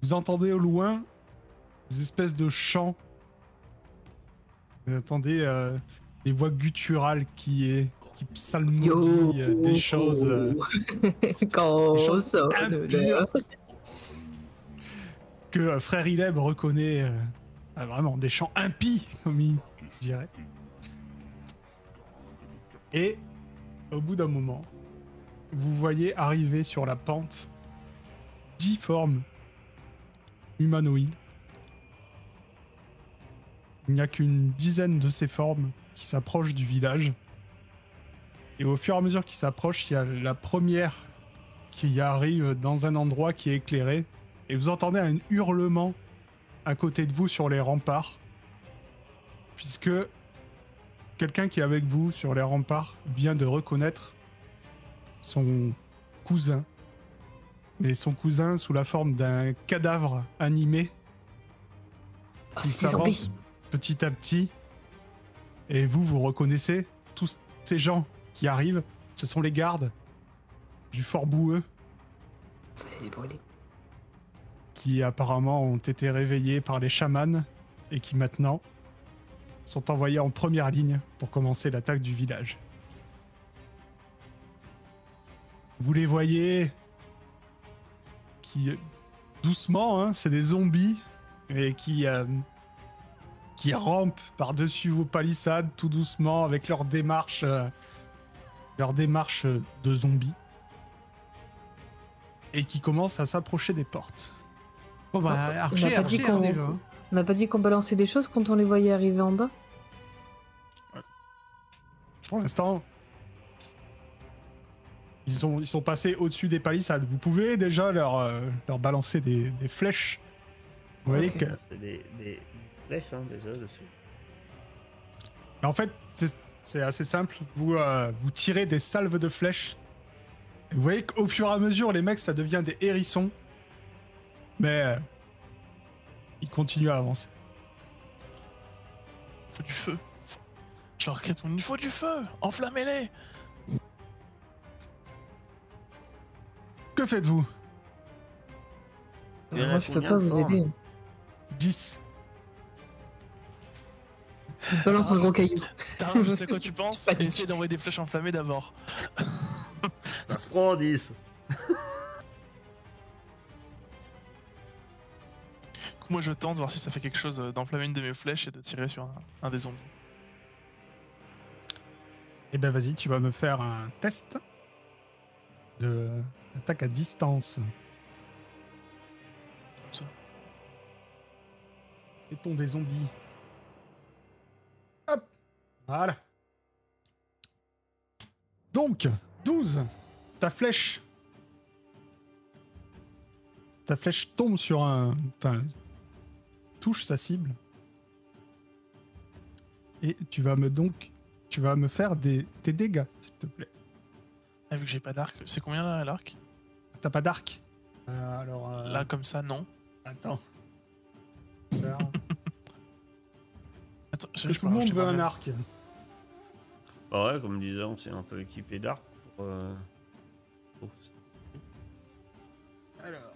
Vous entendez au loin des espèces de chants. Vous entendez des voix gutturales qui psalmodient des choses, Quand des choses sonne impures l'heure. que Frère Ileb reconnaît vraiment des chants impies, comme il dirait. Et au bout d'un moment, vous voyez arriver sur la pente 10 formes humanoïdes. Il n'y a qu'une dizaine de ces formes qui s'approchent du village. Et au fur et à mesure qu'ils s'approchent, il y a la première qui arrive dans un endroit qui est éclairé. Et vous entendez un hurlement à côté de vous sur les remparts. Puisque quelqu'un qui est avec vous sur les remparts vient de reconnaître son cousin. Mais son cousin sous la forme d'un cadavre animé. Oh, Il c'est des zombies. s'avance petit à petit. Et vous reconnaissez tous ces gens qui arrivent. Ce sont les gardes du Fort Boueux Fallait les brûler. qui apparemment ont été réveillés par les chamans et qui maintenant sont envoyés en première ligne pour commencer l'attaque du village. Vous les voyez qui, doucement, hein, c'est des zombies, et qui rampent par-dessus vos palissades tout doucement avec leur démarche de zombies, et qui commencent à s'approcher des portes. Bon bah, On n'a archer, pas dit archer qu'on- hein, déjà. Hein. On n'a pas dit qu'on balançait des choses quand on les voyait arriver en bas? Pour l'instant, ils sont passés au-dessus des palissades. Vous pouvez déjà leur balancer des flèches. Vous voyez que... C'est des flèches hein, déjà dessus. Mais en fait, c'est assez simple. Vous tirez des salves de flèches. Et vous voyez qu'au fur et à mesure, les mecs, ça devient des hérissons. Mais ils continuent à avancer. Il faut du feu. Je leur crie tout le monde, il faut du feu. Enflammez-les. Que faites-vous? Il y en a Moi, je peux combien pas de vous formes aider. 10. Je balance un gros caillou. Tarin, je sais quoi tu penses. Panique. Essaye d'envoyer des flèches enflammées d'abord. Ça se prend 10. Moi je tente voir si ça fait quelque chose d'enflammer une de mes flèches et de tirer sur un des zombies. Eh ben vas-y, tu vas me faire un test d'attaque à distance. Comme ça. Mettons des zombies. Hop. Voilà. Donc, 12. Ta flèche tombe sur un... Enfin, touche sa cible. Et tu vas me faire tes dégâts, s'il te plaît. Ah, vu que j'ai pas d'arc, c'est combien là l'arc? T'as pas d'arc Là comme ça non. Attends. Attends, Tout le monde veut un arc. Bah ouais, comme disait, on s'est un peu équipé d'arc pour... pour- Alors.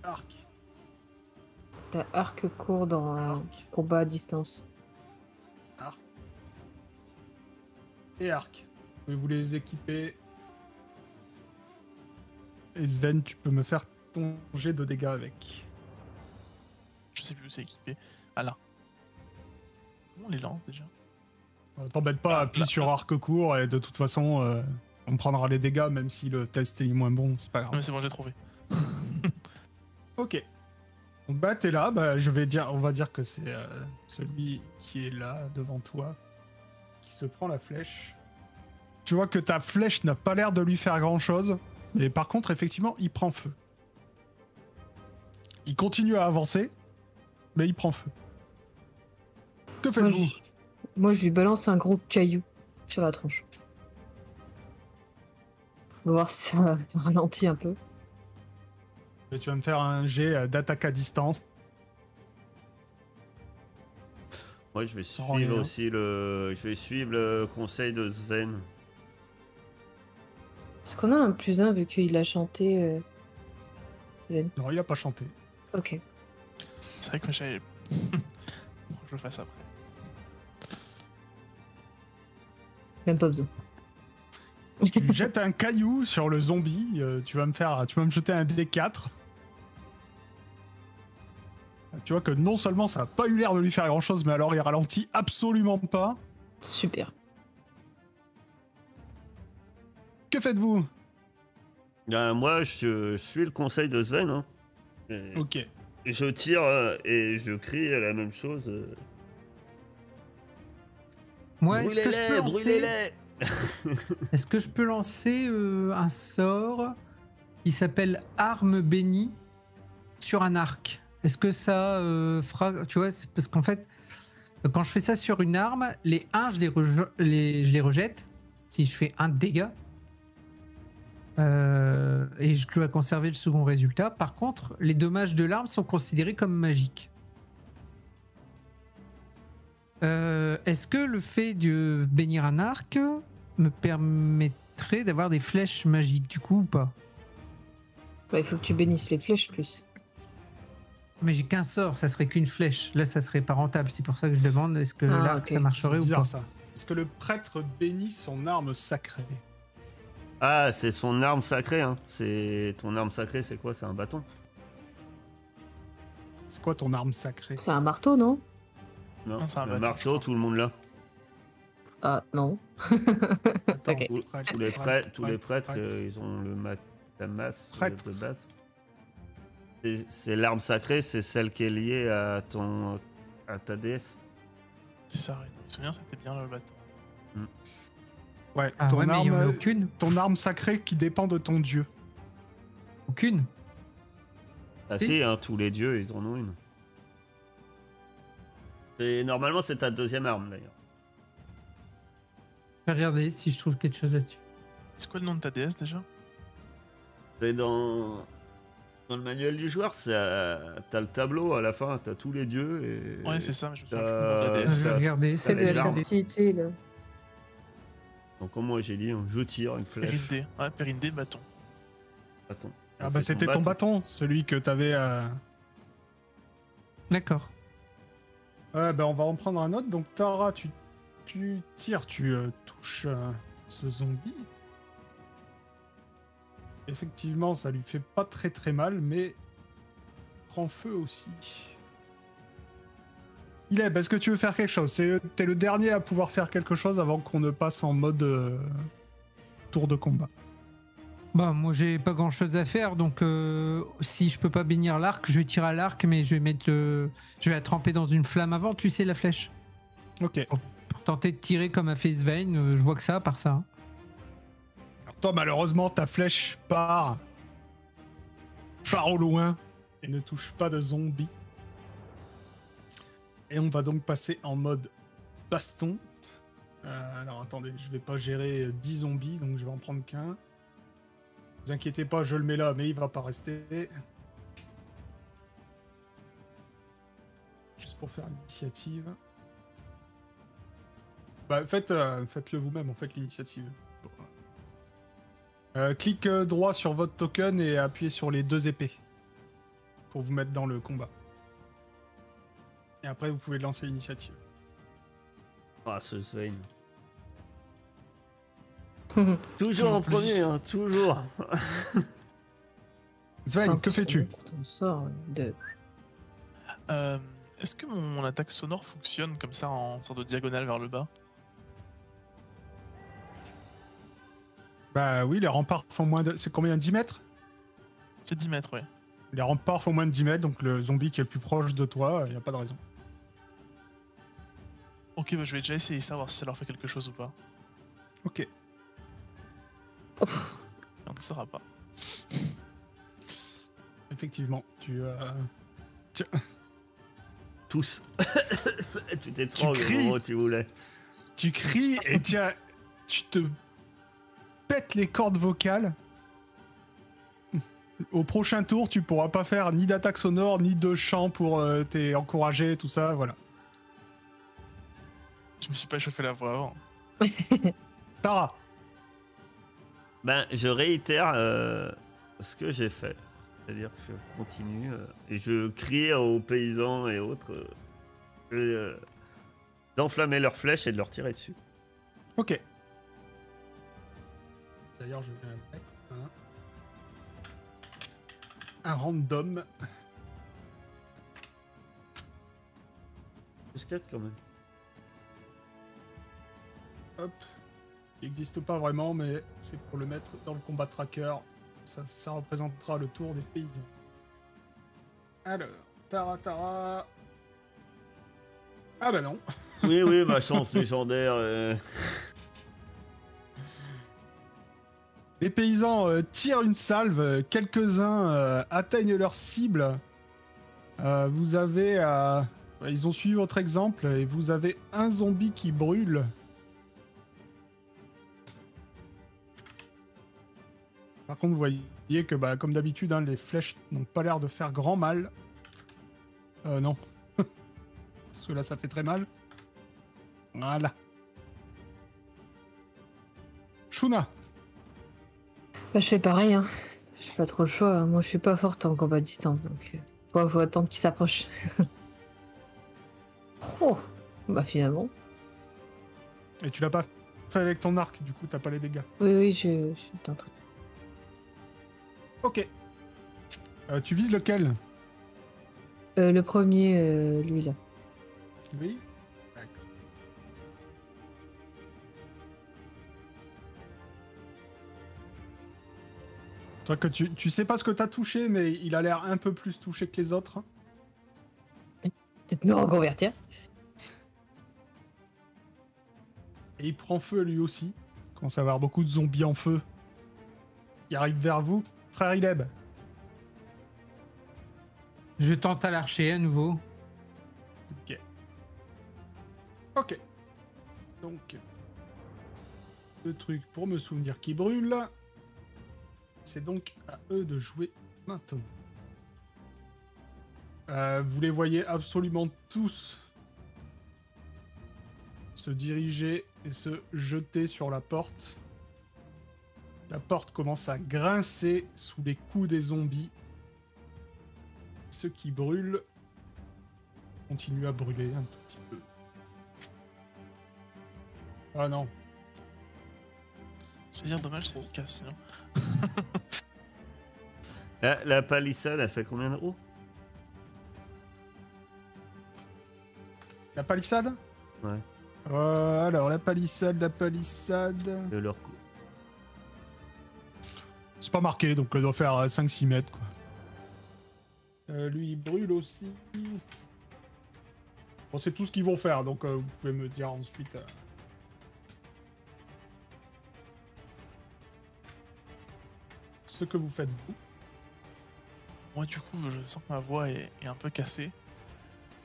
Arc. T'as arc court dans Arc. combat à distance. Arc. Et arc. Vous les équiper. Et Sven, tu peux me faire ton jet de dégâts avec. Je sais plus où c'est équipé. Ah là. Comment on les lance déjà? T'embête pas, Ah, appuie là, sur là. arc court et de toute façon, on prendra les dégâts même si le test est moins bon, c'est pas grave. Mais c'est bon, j'ai trouvé. Ok. Donc bah t'es là, bah on va dire que c'est celui qui est là devant toi qui se prend la flèche. Tu vois que ta flèche n'a pas l'air de lui faire grand chose, mais par contre effectivement il prend feu. Il continue à avancer, mais il prend feu. Que faites-vous? Moi, je lui balance un gros caillou sur la tronche. On va voir si ça ralentit un peu. Et tu vas me faire un jet d'attaque à distance. Ouais, je vais Sans suivre rien. aussi je vais suivre le conseil de Sven. Est-ce qu'on a un +1 vu qu'il a chanté Sven? Non, il a pas chanté. Ok. C'est vrai que j'avais. Faut que je le fasse après. Même pas besoin. Tu jettes un caillou sur le zombie, tu vas me jeter un D4. Tu vois que non seulement ça a pas eu l'air de lui faire grand chose, mais alors il ralentit absolument pas. Super. Que faites-vous? Moi, je suis le conseil de Sven. Hein. Ok. Et je tire et je crie la même chose. Moi, est-ce que je peux lancer... Brûlez-les. Est-ce que je peux lancer un sort qui s'appelle Arme bénie sur un arc? Est-ce que ça fera... Tu vois, c'est parce qu'en fait, quand je fais ça sur une arme, les 1, je les rejette si je fais 1 de dégâts. Et je dois conserver le second résultat. Par contre, les dommages de l'arme sont considérés comme magiques. Est-ce que le fait de bénir un arc me permettrait d'avoir des flèches magiques du coup ou pas? Bah, il faut que tu bénisses les flèches plus. Mais j'ai qu'un sort, ça serait qu'une flèche. Là, ça serait pas rentable. C'est pour ça que je demande est-ce que Ah, l'arc ok. ça marcherait ou Bizarre pas? ça. Est-ce que le prêtre bénit son arme sacrée? Ah, c'est son arme sacrée. Hein. C'est ton arme sacrée, c'est quoi? C'est un bâton. C'est quoi ton arme sacrée? C'est un marteau, non? Non, Non, c'est un le bâton, je marteau, crois. tout le monde l'a. Ah, non. Attends, Ok. Tous les prêtres, ils ont la masse Prêtre. de base. C'est l'arme sacrée, c'est celle qui est liée à ta déesse. C'est ça, ouais. Je me souviens, c'était bien le bâton. Ouais, Ah ouais, mais il y en a aucune. ton arme sacrée qui dépend de ton dieu. Aucune. Ah Oui. si, hein, tous les dieux, ils en ont une. Et normalement, c'est ta deuxième arme, d'ailleurs. Je vais regarder si je trouve quelque chose là-dessus. C'est quoi le nom de ta déesse déjà? C'est dans le manuel du joueur, t'as le tableau à la fin, t'as tous les dieux et... Ouais, c'est ça, mais je me souviens plus du nom de la Je déesse. vais regarder. C'est de les la armes. fertilité, là. Donc comme moi j'ai dit, je tire une flèche. Périndé. Ouais, Périndé, bâton. Attends. Ah bah c'était ton bâton, celui que t'avais... D'accord. Ouais, bah on va en prendre un autre. Donc Tara, tu tires, tu touches ce zombie. Effectivement, ça lui fait pas très très mal, mais il prend feu aussi. Est-ce que tu veux faire quelque chose? T'es le dernier à pouvoir faire quelque chose avant qu'on ne passe en mode tour de combat. Bah moi j'ai pas grand chose à faire donc si je peux pas bénir l'arc, je vais tirer à l'arc mais je vais mettre je vais la tremper dans une flamme avant, tu sais la flèche. Ok. Pour tenter de tirer comme a fait Sven, je vois que ça à part ça. Alors toi, malheureusement, ta flèche part au loin et ne touche pas de zombies. Et on va donc passer en mode baston. Alors attendez, je vais pas gérer 10 zombies, donc je vais en prendre qu'un. Ne vous inquiétez pas, je le mets là, mais il va pas rester. Juste pour faire l'initiative. Bah faites-le vous-même, en fait, l'initiative. Clique droit sur votre token et appuyez sur les 2 épées. Pour vous mettre dans le combat. Et après, vous pouvez lancer l'initiative. Ah, ce Sven. Toujours en premier, hein, toujours. Sven, que fais-tu? Ton sort de... Est-ce que mon attaque sonore fonctionne comme ça en sorte de diagonale vers le bas? Bah oui, les remparts font moins de... C'est combien? 10 mètres? C'est 10 mètres, ouais. Les remparts font moins de 10 mètres, donc le zombie qui est le plus proche de toi, il n'y a pas de raison. Ok, bah je vais déjà essayer de savoir si ça leur fait quelque chose ou pas. Ok. On ne saura pas. Effectivement, tu... Tous. Tu t'étrangles au cries. moment où tu voulais. Tu cries et tu te pètes les cordes vocales. Au prochain tour, tu pourras pas faire ni d'attaque sonore, ni de chant pour t'encourager, tout ça, voilà. Je me suis pas chauffé la voix avant. Tara, Ben, je réitère ce que j'ai fait. C'est-à-dire que je continue et je crie aux paysans et autres d'enflammer leurs flèches et de leur tirer dessus. Ok. D'ailleurs, je vais mettre un random. Plus 4 quand même. Hop. Il n'existe pas vraiment, mais c'est pour le mettre dans le combat tracker. Ça représentera le tour des paysans. Alors, Tara. Ah bah non. Oui, ma chance légendaire. Les paysans tirent une salve, quelques-uns atteignent leur cible. Vous avez... ils ont suivi votre exemple et vous avez un zombie qui brûle. Par contre, vous voyez que, comme d'habitude, les flèches n'ont pas l'air de faire grand mal. Non. Parce que là, ça fait très mal. Voilà. Shuna. Bah, je fais pareil, hein. J'ai pas trop le choix. Hein. Moi, je suis pas forte en combat à distance, donc faut attendre qu'il s'approche. Oh, bah finalement. Et tu l'as pas fait avec ton arc, du coup, t'as pas les dégâts. Oui, je suis en train. Ok. Tu vises lequel? Le premier, lui là. Oui. D'accord. Toi que tu sais pas ce que t'as touché, mais il a l'air un peu plus touché que les autres. Peut-être me reconvertir. Et il prend feu lui aussi. Il commence à avoir beaucoup de zombies en feu. Il arrive vers vous. Frère Ileb. Je tente à l'archer à nouveau. Ok. Ok. Donc, le truc pour me souvenir qui brûle. C'est donc à eux de jouer maintenant. Vous les voyez absolument tous se diriger et se jeter sur la porte. La porte commence à grincer sous les coups des zombies. Ceux qui brûlent continuent à brûler un tout petit peu. Ah non. Je veux dire, dommage, c'est efficace sinon. La palissade, elle fait combien de haut? La palissade? Ouais. Alors, la palissade. De leur coup. C'est pas marqué, donc elle doit faire 5-6 mètres, quoi. Lui, il brûle aussi. Bon, c'est tout ce qu'ils vont faire, donc vous pouvez me dire ensuite... ce que vous faites, vous. Moi, du coup, je sens que ma voix est un peu cassée.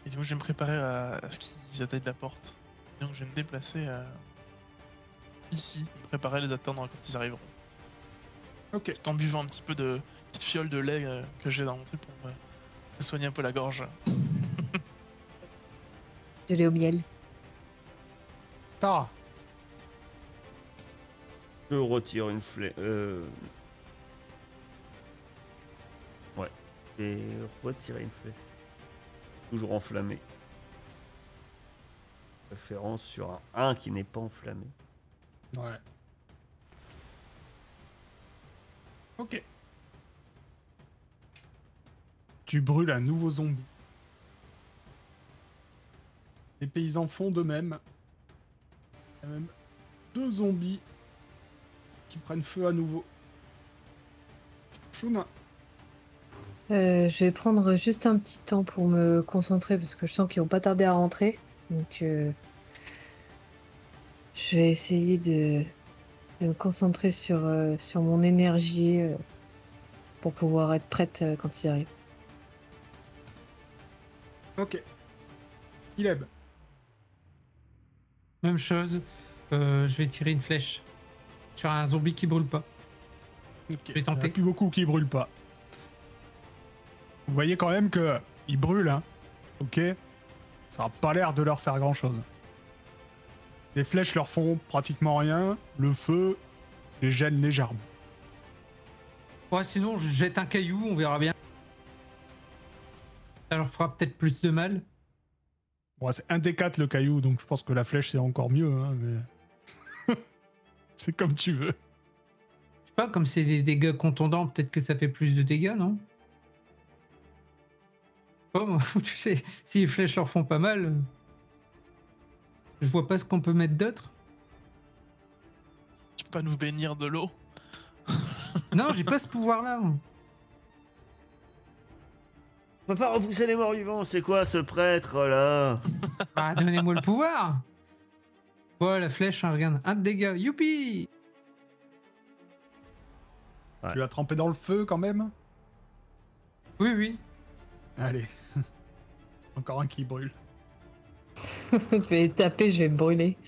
Et du coup, je vais me préparer à ce qu'ils atteignent la porte. Et donc, je vais me déplacer ici, me préparer à les attendre quand ils arriveront. Ok. Tout en buvant un petit peu de petite fiole de lait que j'ai dans mon truc pour me soigner un peu la gorge. De lait au miel. Tara. Je retire une flèche. Ouais. Et retirer une flèche. Toujours enflammée. Référence sur un qui n'est pas enflammé. Ouais. Ok. Tu brûles un nouveau zombie. Les paysans font de même. Il y a même 2 zombies qui prennent feu à nouveau. Shuna. Je vais prendre juste un petit temps pour me concentrer parce que je sens qu'ils vont pas tarder à rentrer. Donc, je vais essayer de me concentrer sur mon énergie pour pouvoir être prête quand ils arrivent. Ok. Ileb. Même chose. Je vais tirer une flèche sur un zombie qui brûle pas. Ok. Je vais Il n'y en a tenter. plus beaucoup qui brûlent pas. Vous voyez quand même que ils brûlent, hein. Ok. Ça n'a pas l'air de leur faire grand chose. Les flèches leur font pratiquement rien. Le feu les gêne légèrement. Ouais, sinon, je jette un caillou, on verra bien. Ça leur fera peut-être plus de mal. Bon, c'est 1 D4 le caillou, donc je pense que la flèche c'est encore mieux, hein, mais. C'est comme tu veux. Je sais pas, comme c'est des dégâts contondants, peut-être que ça fait plus de dégâts, non? Oh, moi, tu sais, si les flèches leur font pas mal, je vois pas ce qu'on peut mettre d'autre. Tu peux pas nous bénir de l'eau? Non, j'ai pas ce pouvoir-là. Moi. On peut pas repousser les morts vivants, c'est quoi ce prêtre là? Bah, donnez-moi le pouvoir. Ouais, la flèche, hein, regarde. 1 de dégâts, youpi! Ouais. Tu l'as trempé dans le feu quand même? Oui, oui. Allez. Encore un qui brûle. Je vais taper, je vais me brûler.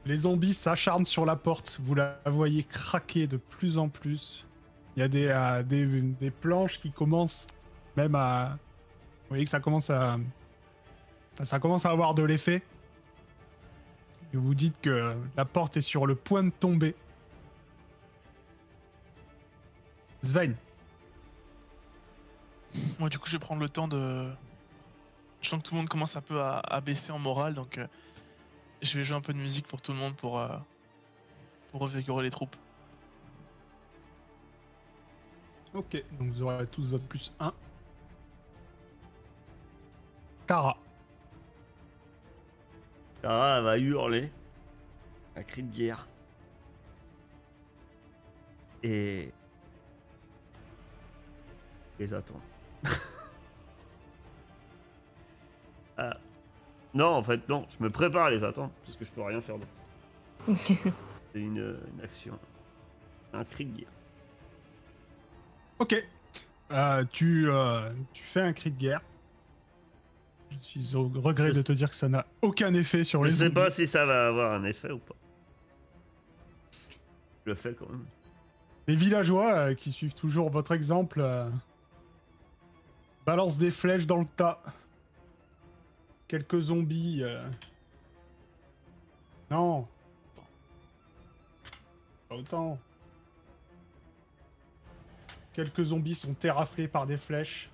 Les zombies s'acharnent sur la porte. Vous la voyez craquer de plus en plus. Il y a des planches qui commencent même à... Vous voyez que ça commence à avoir de l'effet. Et vous dites que la porte est sur le point de tomber. Svein. Moi, du coup, je vais prendre le temps de. Je sens que tout le monde commence un peu à baisser en morale, donc je vais jouer un peu de musique pour tout le monde pour revigorer les troupes. Ok, donc vous aurez tous votre plus 1. Tara. Tara, elle va hurler. Un cri de guerre. Et. Les attends. Ah. Non, en fait, non. Je me prépare à les attendre, parce que je peux rien faire d'autre. C'est une action. Un cri de guerre. Ok. Tu fais un cri de guerre. Je suis au regret de te dire que ça n'a aucun effet sur Je les sais zombies. pas si ça va avoir un effet ou pas. Je le fais quand même. Les villageois qui suivent toujours votre exemple balancent des flèches dans le tas. Quelques zombies. Non. Pas autant. Quelques zombies sont terraflés par des flèches.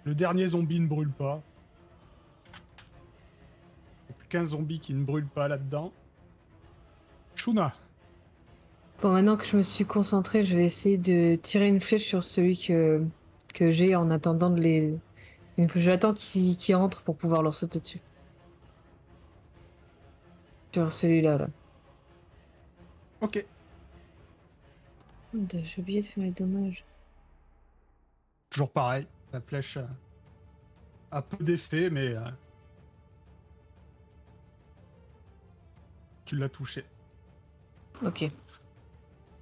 Le dernier zombie ne brûle pas. Il n'y a plus qu'un zombie qui ne brûle pas là-dedans. Shuna. Bon, maintenant que je me suis concentrée, je vais essayer de tirer une flèche sur celui que j'ai en attendant de les... J'attends qu'ils rentrent pour pouvoir leur sauter dessus. Sur celui-là, là. Ok. J'ai oublié de faire les dommages. Toujours pareil. La flèche a peu d'effet, mais tu l'as touché. Ok.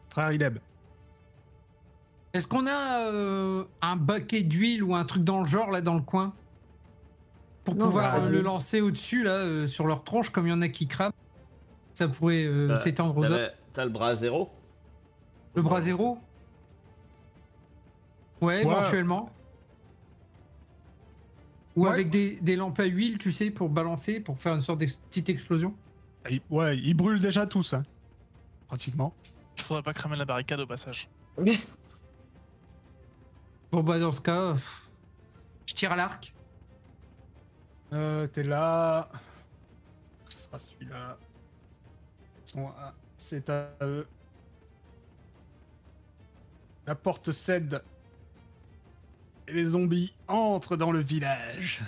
Frère Ileb. Est-ce qu'on a un baquet d'huile ou un truc dans le genre là dans le coin pour Non, pouvoir bah, le lancer au-dessus là sur leur tronche comme il y en a qui crament? Ça pourrait s'étendre aux autres. T'as le bras zéro? Le bras zéro? Ouais, éventuellement. Ou Ouais. avec des lampes à huile, tu sais, pour balancer, pour faire une sorte de petite explosion. Ouais, ils brûlent déjà tous, hein. Pratiquement. Il faudrait pas cramer la barricade au passage. Bon bah dans ce cas, je tire à l'arc. T'es là. Ce sera celui-là. C'est à eux. La porte cède. Et les zombies entrent dans le village.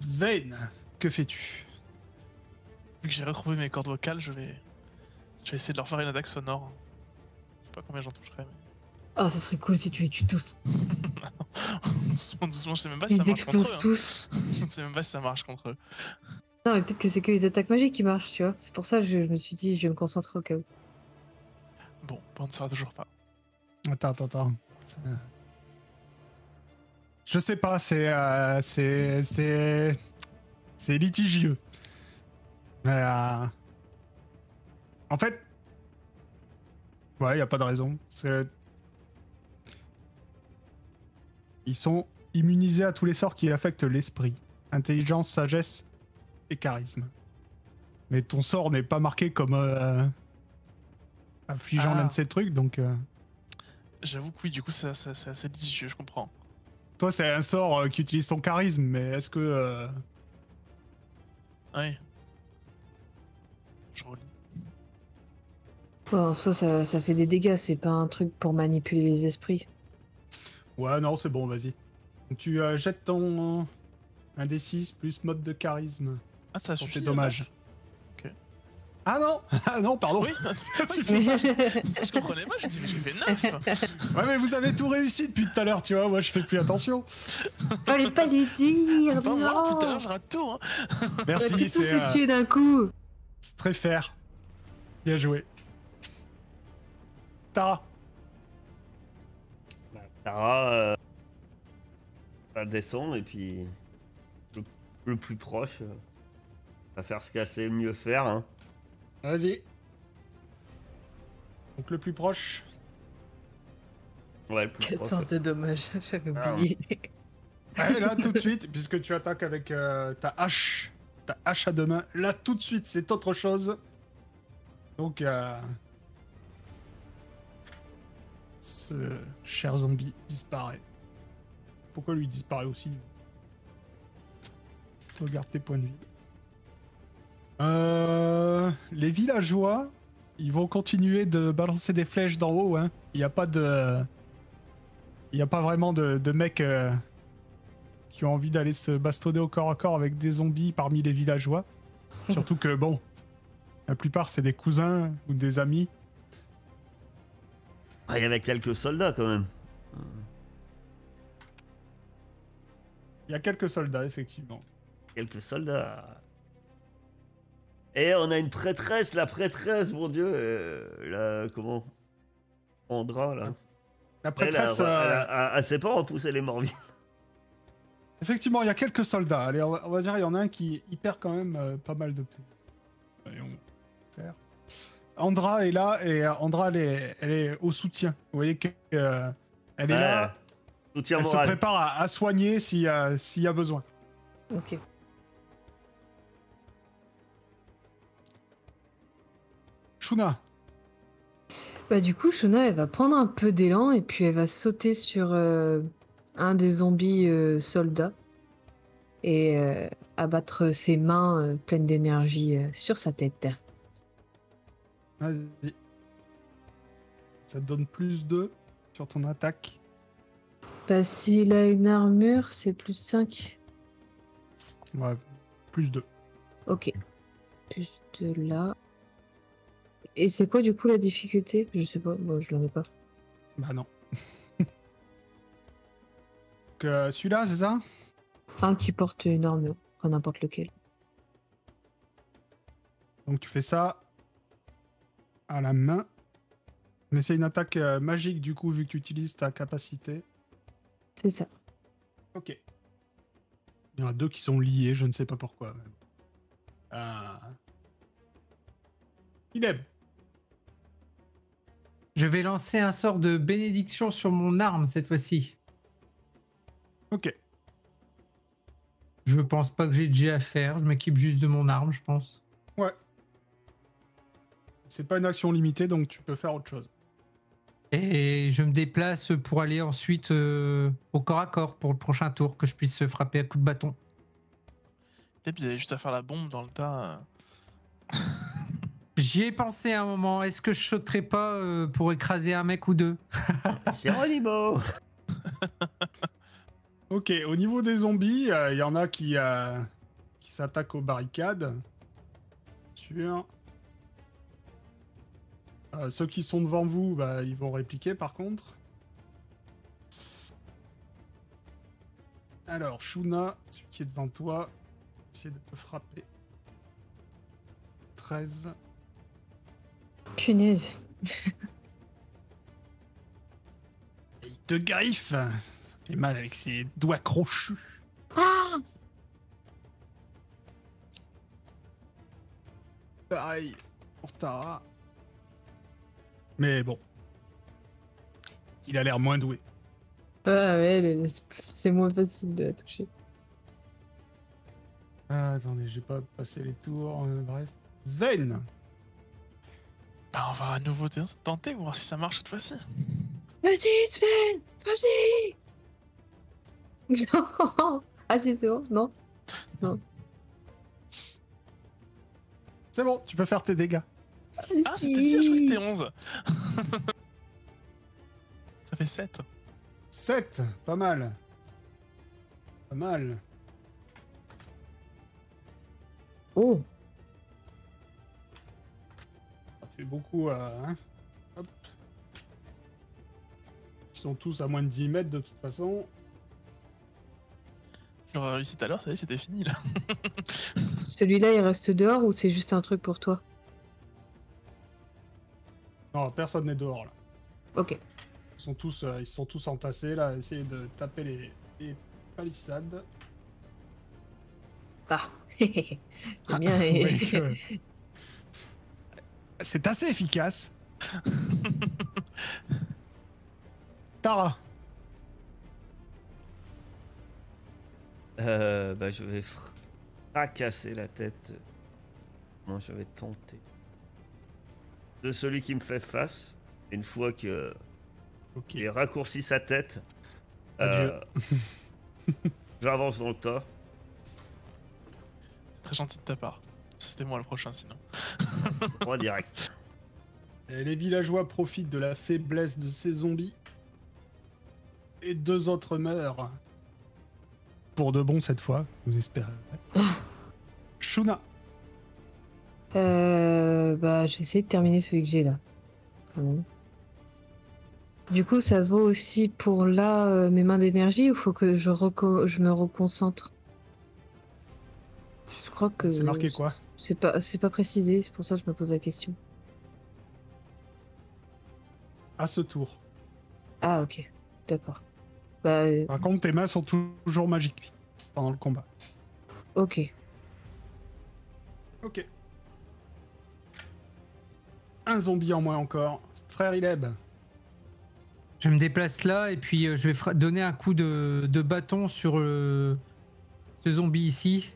Svein, que fais-tu? Vu que j'ai retrouvé mes cordes vocales, je vais essayer de leur faire une attaque sonore. Je sais pas combien j'en toucherai, mais. Ah, ça serait cool si tu les tues tous. Doucement, doucement, je sais même pas si Ils ça marche contre eux. explosent tous. Je ne sais même pas si ça marche contre eux. Non, mais peut-être que c'est que les attaques magiques qui marchent, tu vois. C'est pour ça que je me suis dit, je vais me concentrer au cas où. Bon, on ne saura toujours pas. Attends. Je sais pas, c'est litigieux. Mais en fait, ouais, y a pas de raison. Ils sont immunisés à tous les sorts qui affectent l'esprit, intelligence, sagesse et charisme. Mais ton sort n'est pas marqué comme affligeant Ah. l'un de ces trucs, donc... J'avoue que oui, du coup, c'est assez litigieux, je comprends. Toi, c'est un sort qui utilise ton charisme, mais est-ce que... Ouais. Je relis. Ouais, en soi, ça fait des dégâts, c'est pas un truc pour manipuler les esprits. Ouais, non, c'est bon, vas-y. Donc, tu jettes ton... un D6 plus mode de charisme Ah, ça pour suffit. tes dommages. neuf. Ok. Ah non Ah non, pardon. Oui, suffit. ça, je comprenais pas, j'ai dit, mais j'ai fait 9. Ouais, mais vous avez tout réussi depuis tout à l'heure, tu vois, moi je fais plus attention. Fallait pas lui dire, Pas moi, non. tout à l'heure, je rate tout. Hein. On a Merci, pris tous ses c'est pieds d'un coup. très fair. Bien joué. Tara. Bah, Tara descend et puis le plus proche va faire ce qu'elle sait mieux faire. Hein. Vas-y. Donc le plus proche. Ouais, le plus proche. 14 de dommages, j'avais Ah, oublié. Ouais, là tout de suite, puisque tu attaques avec ta hache à deux mains, là tout de suite c'est autre chose. Donc ce cher zombie disparaît. Pourquoi lui disparaît aussi? Regarde tes points de vie. Les villageois, ils vont continuer de balancer des flèches d'en haut. Hein. Il n'y a pas de... Il n'y a pas vraiment de mecs qui ont envie d'aller se bastonner au corps à corps avec des zombies parmi les villageois. Surtout que, bon, la plupart, c'est des cousins ou des amis. Ah, il y avait quelques soldats quand même. Il y a quelques soldats, effectivement. Quelques soldats. Et on a une prêtresse, la prêtresse, mon dieu. Comment Andra, là. La prêtresse... Elle sait pas repousser les morts vivants. Effectivement, il y a quelques soldats. Allez, on va dire, il y en a un qui perd quand même pas mal de PV. Voyons faire. Andra est là, et Andra, elle est au soutien. Vous voyez qu'elle est là. Soutien Elle se moral. prépare à soigner s'il y a besoin. Ok. Shuna. Bah du coup, Shona, elle va prendre un peu d'élan et puis elle va sauter sur un des zombies soldats et abattre ses mains pleines d'énergie sur sa tête. Vas-y. Ça te donne plus 2 sur ton attaque. Bah s'il a une armure, c'est plus 5. Ouais, plus 2. Ok. Plus de là. Et c'est quoi du coup la difficulté? Je sais pas, bon, je l'en ai pas. Bah non. Celui-là, c'est ça? Un qui porte une armure, pas n'importe lequel. Donc tu fais ça à la main. Mais c'est une attaque magique du coup, vu que tu utilises ta capacité. C'est ça. Ok. Il y en a 2 qui sont liés, je ne sais pas pourquoi. Ileb. Je vais lancer un sort de bénédiction sur mon arme cette fois-ci. Ok. Je pense pas que j'ai déjà à faire. Je m'équipe juste de mon arme, je pense. Ouais. C'est pas une action limitée, donc tu peux faire autre chose. Et je me déplace pour aller ensuite au corps à corps pour le prochain tour, que je puisse frapper à coups de bâton. Peut-être qu'il avait juste à faire la bombe dans le tas. J'y ai pensé un moment. Est-ce que je sauterais pas pour écraser un mec ou deux? Géronimo. Ok, au niveau des zombies, il y en a qui s'attaquent aux barricades. Sûr. Ceux qui sont devant vous, bah, ils vont répliquer par contre. Alors, Shuna, celui qui est devant toi, essayer de te frapper. 13. Punaise. Et il te griffe. Ça fait mal avec ses doigts crochus. Ah! Pareil pour Tara. Mais bon. Il a l'air moins doué. Ah ouais, c'est moins facile de la toucher. Ah, attendez, j'ai pas passé les tours. Bref. Sven. Bah, on va à nouveau tenter, voir si ça marche cette fois-ci. Vas-y, Sven! Vas-y! Non! Ah si, c'est bon, non? C'est bon, tu peux faire tes dégâts. Ah, c'était 10, je crois que c'était 11. Ça fait 7. 7, pas mal. Pas mal. Oh! Ça fait beaucoup, hein. Hop. Ils sont tous à moins de 10 mètres de toute façon. Je l'aurais réussi tout à l'heure, ça y est, c'était fini là. Celui-là, il reste dehors ou c'est juste un truc pour toi? Non, personne n'est dehors là. Ok. Ils sont tous entassés là, à essayer de taper les palissades. Ah! J'aime bien. Oui, c'est assez efficace. Tara. Bah, je vais fracasser la tête. Moi, je vais tenter. De celui qui me fait face. Une fois que Ok. il raccourci sa tête. Adieu. J'avance dans le tas. C'est très gentil de ta part. C'était moi le prochain sinon. Moi direct. Et les villageois profitent de la faiblesse de ces zombies. Et 2 autres meurent. Pour de bon cette fois, vous espérez. Shuna. Bah, je vais essayer de terminer celui que j'ai là. Ah bon. Du coup, ça vaut aussi pour là mes mains d'énergie ou faut que je me reconcentre? Je crois que. C'est marqué quoi? C'est pas précisé, c'est pour ça que je me pose la question. À ce tour. Ah, ok. D'accord. Bah, Par contre, tes mains sont toujours magiques pendant le combat. ok. Ok. Un zombie en moins encore. Frère Ileb. Je me déplace là et puis je vais donner un coup de bâton sur ce zombie ici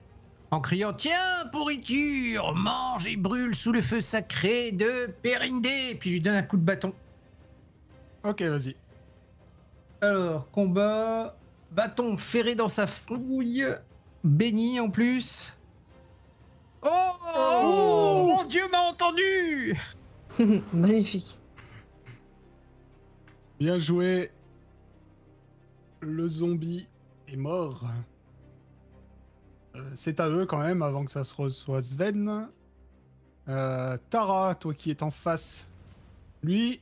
en criant: tiens, pourriture, mange et brûle sous le feu sacré de Périndé. Puis je lui donne un coup de bâton. Ok, vas-y. Alors, combat, bâton ferré dans sa fouille, béni en plus. Oh, mon Dieu m'a entendu. Magnifique. Bien joué. Le zombie est mort. C'est à eux quand même, avant que ça se reçoive Sven. Tara, toi qui es en face. Lui,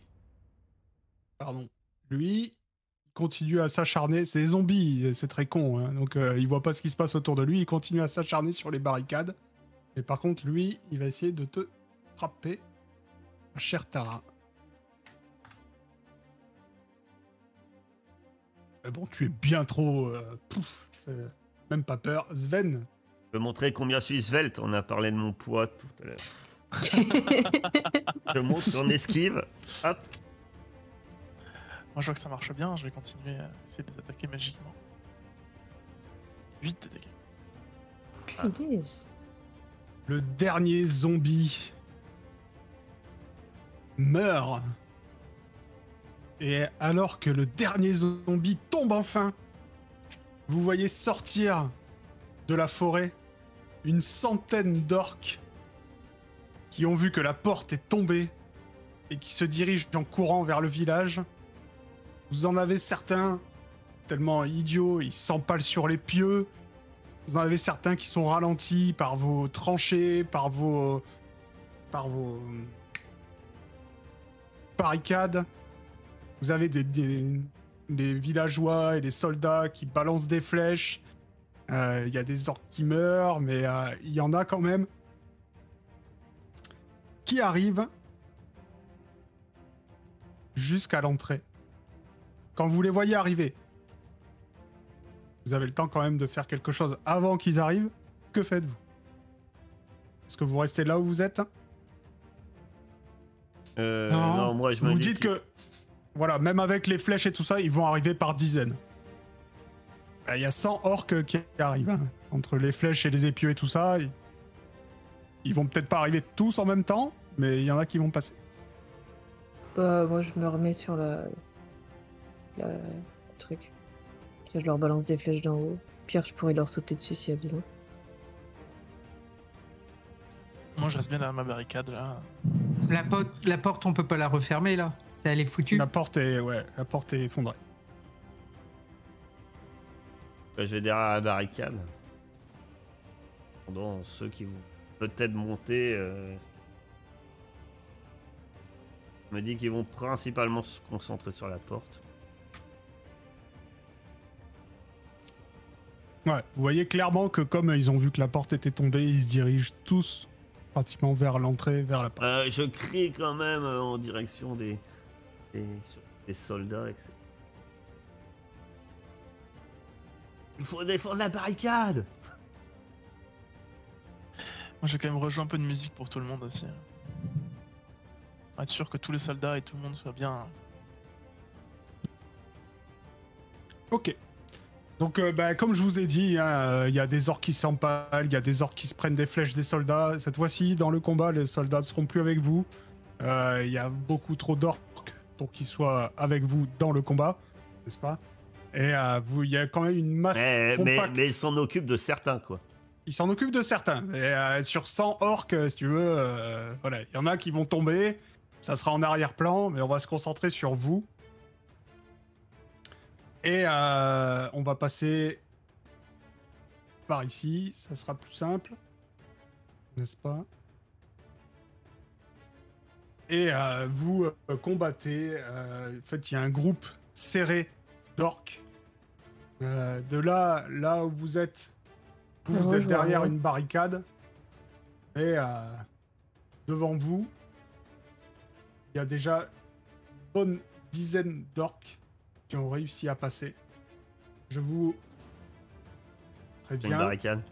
continue à s'acharner. C'est des zombies, c'est très con. Hein. Donc il voit pas ce qui se passe autour de lui. Il continue à s'acharner sur les barricades. Mais par contre, lui, il va essayer de te frapper. Ma chère Tara. Mais bon, tu es bien trop... même pas peur. Sven. Je peux montrer combien je suis svelte. On a parlé de mon poids tout à l'heure. Je monte en esquive. Hop. Moi je vois que ça marche bien, je vais continuer à essayer de les attaquer magiquement. 8 de dégâts. Punaise. Le dernier zombie meurt. Et alors que le dernier zombie tombe enfin, vous voyez sortir de la forêt une centaine d'orques qui ont vu que la porte est tombée et qui se dirigent en courant vers le village. Vous en avez certains tellement idiots, ils s'empalent sur les pieux. Vous en avez certains qui sont ralentis par vos tranchées, par vos barricades. Vous avez des villageois et des soldats qui balancent des flèches. Il y a des orques qui meurent, mais il y en a quand même qui arrivent jusqu'à l'entrée. Quand vous les voyez arriver, vous avez le temps quand même de faire quelque chose avant qu'ils arrivent. Que faites-vous? Est-ce que vous restez là où vous êtes? Non, moi je me Vous dis dites que, voilà, même avec les flèches et tout ça, ils vont arriver par dizaines. Il y a 100 orques qui arrivent. Hein. Entre les flèches et les épieux et tout ça, ils vont peut-être pas arriver tous en même temps, mais il y en a qui vont passer. Bah, moi, je me remets sur le truc. Ça, je leur balance des flèches d'en haut. Pire, je pourrais leur sauter dessus s'il y a besoin. Moi, je reste bien derrière ma barricade, là. La porte, on peut pas la refermer, là. Ça, elle est foutue. La porte est effondrée. Bah, je vais derrière la barricade. Pendant ceux qui vont peut-être monter... Je me dis qu'ils vont principalement se concentrer sur la porte. Ouais, vous voyez clairement que comme ils ont vu que la porte était tombée, ils se dirigent tous pratiquement vers l'entrée, vers la porte. Je crie quand même en direction des soldats, etc. Il faut défendre la barricade! Moi, j'ai quand même rejoué un peu de musique pour tout le monde aussi. Pour être sûr que tous les soldats et tout le monde soient bien. Ok. Donc, comme je vous ai dit, il y a des orques qui s'empalent, il y a des orques qui se prennent des flèches des soldats. Cette fois-ci, dans le combat, les soldats ne seront plus avec vous. Il y a beaucoup trop d'orques pour qu'ils soient avec vous dans le combat, n'est-ce pas? Et il y a quand même une masse compacte. Mais ils s'en occupent de certains, quoi. Ils s'en occupent de certains. Et sur 100 orques, si tu veux, voilà, il y en a qui vont tomber. Ça sera en arrière-plan, mais on va se concentrer sur vous. Et on va passer par ici, ça sera plus simple, n'est-ce pas? Et vous combattez, en fait il y a un groupe serré d'orques. De là où vous êtes, vous êtes derrière une barricade. Et devant vous, il y a déjà une bonne dizaine d'orques qui ont réussi à passer. Je vous préviens. Une barricade.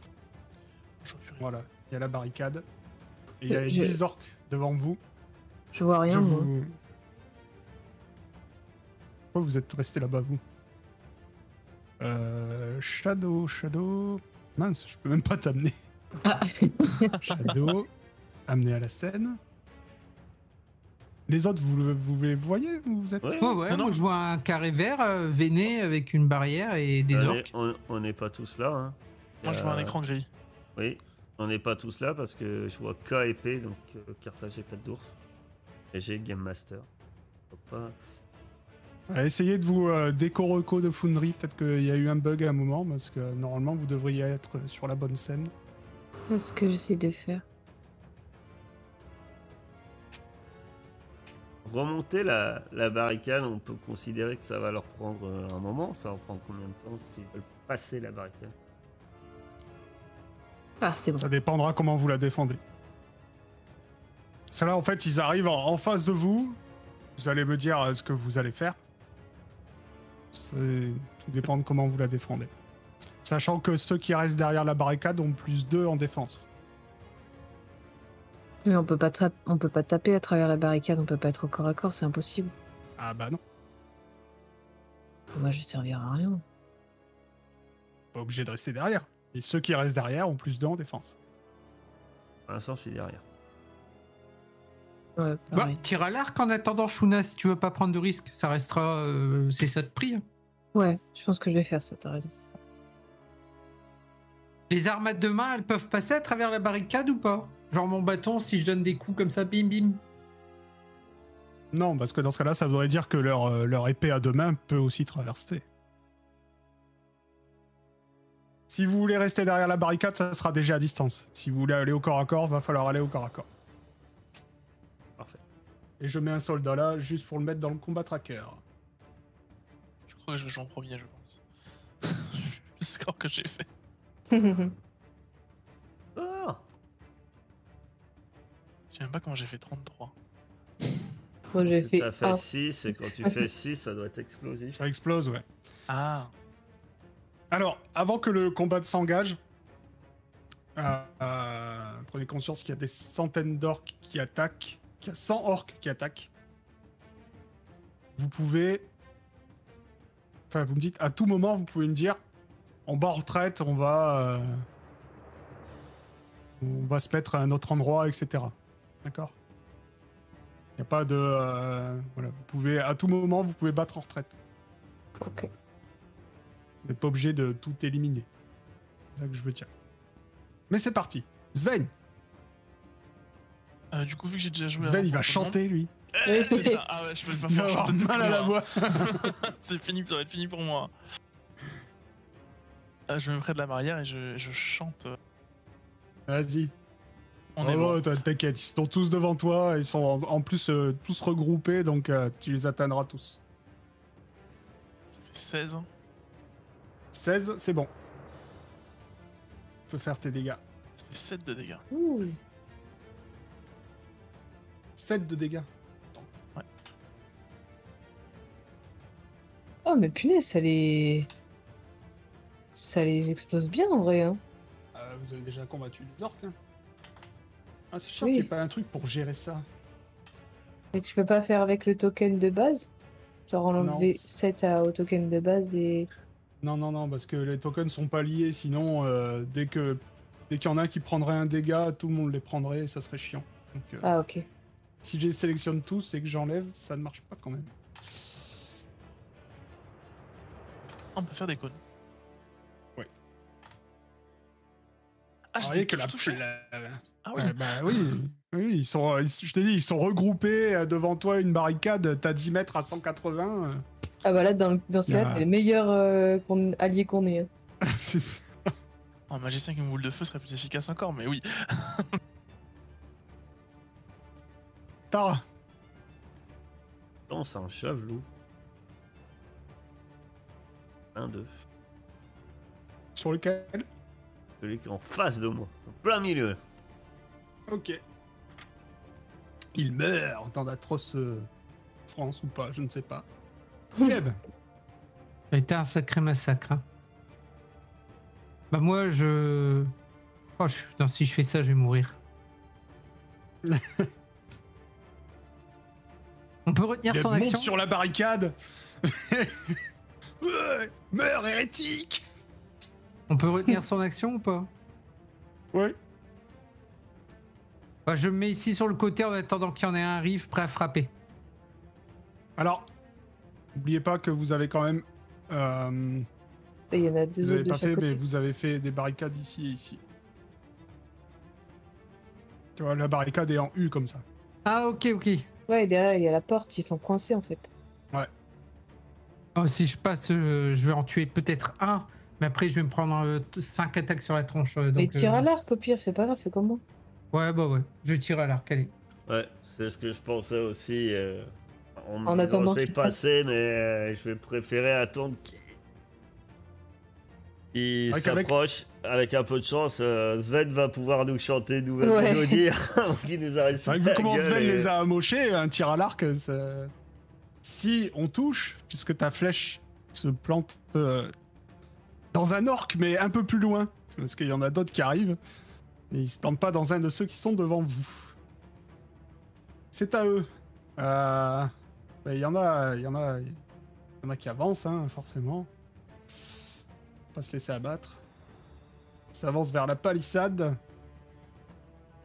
Voilà, il y a la barricade. Et il y a les 10 orques devant vous. Je vois rien, moi. Pourquoi vous êtes resté là-bas, vous? Shadow... Mince, je peux même pas t'amener. Ah. Shadow, amené à la scène. Les autres, vous les voyez? Vous êtes... Ouais. Ouais, moi je vois un carré vert veiné avec une barrière et des orques. On n'est pas tous là. Hein. Moi, je vois un écran gris. Oui, on n'est pas tous là parce que je vois K et P, donc Carthage et Patte d'ours. Et j'ai Game Master. Essayez de vous déco-reco de Foundry. Peut-être qu'il y a eu un bug à un moment, parce que normalement, vous devriez être sur la bonne scène. C'est ce que j'essaie de faire. Remonter la barricade, on peut considérer que ça va leur prendre un moment. Ça va prendre combien de temps s'ils veulent passer la barricade? Ah, c'est bon. Ça dépendra comment vous la défendez. Ça là, en fait, ils arrivent en face de vous. Vous allez me dire ce que vous allez faire. Tout dépend de comment vous la défendez. Sachant que ceux qui restent derrière la barricade ont plus 2 en défense. Mais on peut pas taper à travers la barricade, on peut pas être au corps à corps, c'est impossible. Ah bah non. Moi, je vais servir à rien. Pas obligé de rester derrière. Et ceux qui restent derrière ont plus 2 en défense. Pour l'instant, je suis derrière. Ouais, Bah, pareil. tire à l'arc en attendant, Shuna, si tu veux pas prendre de risque. Ça restera. C'est ça de prix. Hein. Ouais, je pense que je vais faire ça, t'as raison. Les armes de main, elles peuvent passer à travers la barricade ou pas? Genre mon bâton, si je donne des coups comme ça, bim bim. Non, parce que dans ce cas-là, ça voudrait dire que leur épée à 2 mains peut aussi traverser. Si vous voulez rester derrière la barricade, ça sera déjà à distance. Si vous voulez aller au corps à corps, va falloir aller au corps à corps. Parfait. Et je mets un soldat là, juste pour le mettre dans le combat tracker. Je crois que je vais jouer en premier, je pense. Le score que j'ai fait. Ah, Je sais même pas comment j'ai fait 33. Moi, j'ai fait t'as fait 1. 6 et quand tu fais 6, ça doit être explosif. Ça explose, ouais. Ah, Alors, avant que le combat ne s'engage, prenez conscience qu'il y a des centaines d'orques qui attaquent, qu'il y a 100 orques qui attaquent. Vous pouvez... Enfin, vous me dites, à tout moment, vous pouvez me dire, on bat en retraite, on va se mettre à un autre endroit, etc. D'accord? Il n'y a pas de... voilà, vous pouvez, à tout moment, vous pouvez battre en retraite. Ok. Vous n'êtes pas obligé de tout éliminer. C'est ça que je veux dire. Mais c'est parti. Sven. Du coup, vu que j'ai déjà joué. Sven, avant il va contre tout le chanter, lui. monde- C'est ça. Ah ouais, je vais pas Il va pouvoir avoir chanter toute mal à la voix. C'est fini, ça va être fini pour moi. Je me mets près de la barrière et je chante. Vas-y. On est bon. T'inquiète, ils sont tous devant toi. Ils sont en plus tous regroupés, donc tu les atteindras tous. Ça fait 16. 16, c'est bon. Tu peux faire tes dégâts. Ça fait 7 de dégâts. Ouh. 7 de dégâts. Oh, mais punaise, ça les explose bien en vrai. Hein. Vous avez déjà combattu les orques, hein. Ah, c'est chiant Oui. qu'il n'y ait pas un truc pour gérer ça. Et que je peux pas faire avec le token de base? Genre enlever Non. 7 au token de base et. Non, parce que les tokens sont pas liés, sinon dès qu'il y en a un qui prendrait un dégât, tout le monde les prendrait et ça serait chiant. Donc, Ah, ok. si je les sélectionne tous et que j'enlève, ça ne marche pas quand même. On peut faire des cônes. Ouais. Ah, je Vous sais voyez que que je touchais. Ah oui. Ouais, bah oui, ils sont, je t'ai dit, ils sont regroupés devant toi, une barricade, t'as 10 mètres à 180. Ah, bah là, dans ce cas-là, Ah. t'es le meilleur allié qu'on ait. Hein. C'est ça. Un magicien avec une boule de feu serait plus efficace encore, mais oui. Tara, Non, c'est un javelot. 1, 2. sur lequel? Celui qui est en face de moi. En plein milieu. Ok. Il meurt dans d'atroces France ou pas, je ne sais pas. Caleb, Ça a été un sacré massacre. Hein. Bah moi, je... Oh, non, si je fais ça, je vais mourir. On peut retenir Caleb son monte action sur la barricade. Ouais, meurs, hérétique. On peut retenir son action ou pas? Ouais. Bah, je me mets ici sur le côté en attendant qu'il y en ait un riff prêt à frapper. Alors, n'oubliez pas que vous avez quand même... Et il y en a vous deux n'avez autres de pas chaque fait, côté. mais vous avez fait des barricades ici et ici. Tu vois, la barricade est en U comme ça. Ah, ok. Ouais, et derrière, il y a la porte, ils sont coincés en fait. Oh, si je passe, je vais en tuer peut-être un, mais après je vais me prendre 5 attaques sur la tronche. Mais Donc, tire à l'arc au pire, c'est pas grave, fais comment? Ouais, je tire à l'arc, allez. Ouais, c'est ce que je pensais aussi. En me En disant, attendant je vais qu'il passe. passer, mais je vais préférer attendre qu'il vrai qu'avec- s'approche. Avec un peu de chance, Sven va pouvoir nous chanter une nouvelle Ouais. mélodie avant qu'il nous arrive C'est sur vrai que vu la comment gueule Sven et- les a amochés, un tir à l'arc, si on touche, puisque ta flèche se plante dans un orc, mais un peu plus loin, parce qu'il y en a d'autres qui arrivent, et ils se plantent pas dans un de ceux qui sont devant vous. C'est à eux. Il y en a qui avancent, hein, forcément. Faut pas se laisser abattre. Ça avance vers la palissade.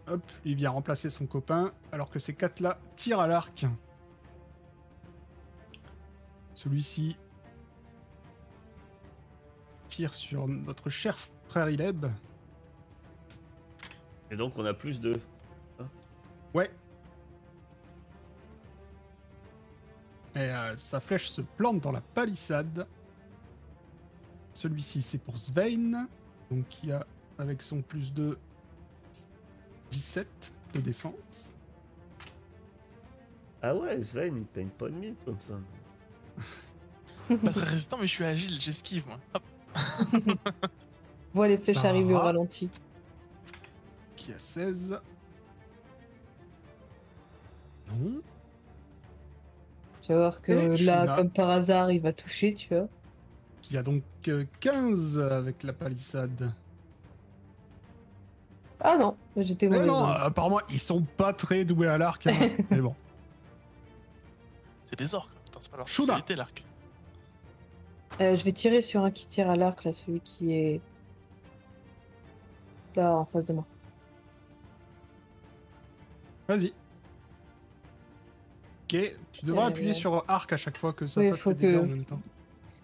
Hop, il vient remplacer son copain, alors que ces quatre-là tirent à l'arc. Celui-ci tire sur notre cher frère Ileb. Et donc on a plus de... Ouais. Et sa flèche se plante dans la palissade. Celui-ci, c'est pour Svein. Donc, il a, avec son plus de 17 de défense. Ah ouais, Sven, il peigne pas de mine comme ça. Pas très résistant, mais je suis agile, j'esquive moi. Hop. Vois les flèches Bah. arriver au ralenti. Qui a 16. Non. Tu vas voir que Et là, Shuna. comme par hasard, il va toucher, tu vois. Qui a donc 15 avec la palissade. Ah non, j'étais Mais mauvaise. non, hein. apparemment, ils sont pas très doués à l'arc. Hein. Mais bon. C'est des orques. Putain, c'est pas leur Shuna. spécialité l'arc. Je vais tirer sur un qui tire à l'arc, là, celui qui est là en face de moi. Vas-y. Ok, tu devrais appuyer sur arc à chaque fois que ça Oui, fasse faut tes dégâts que- en même temps.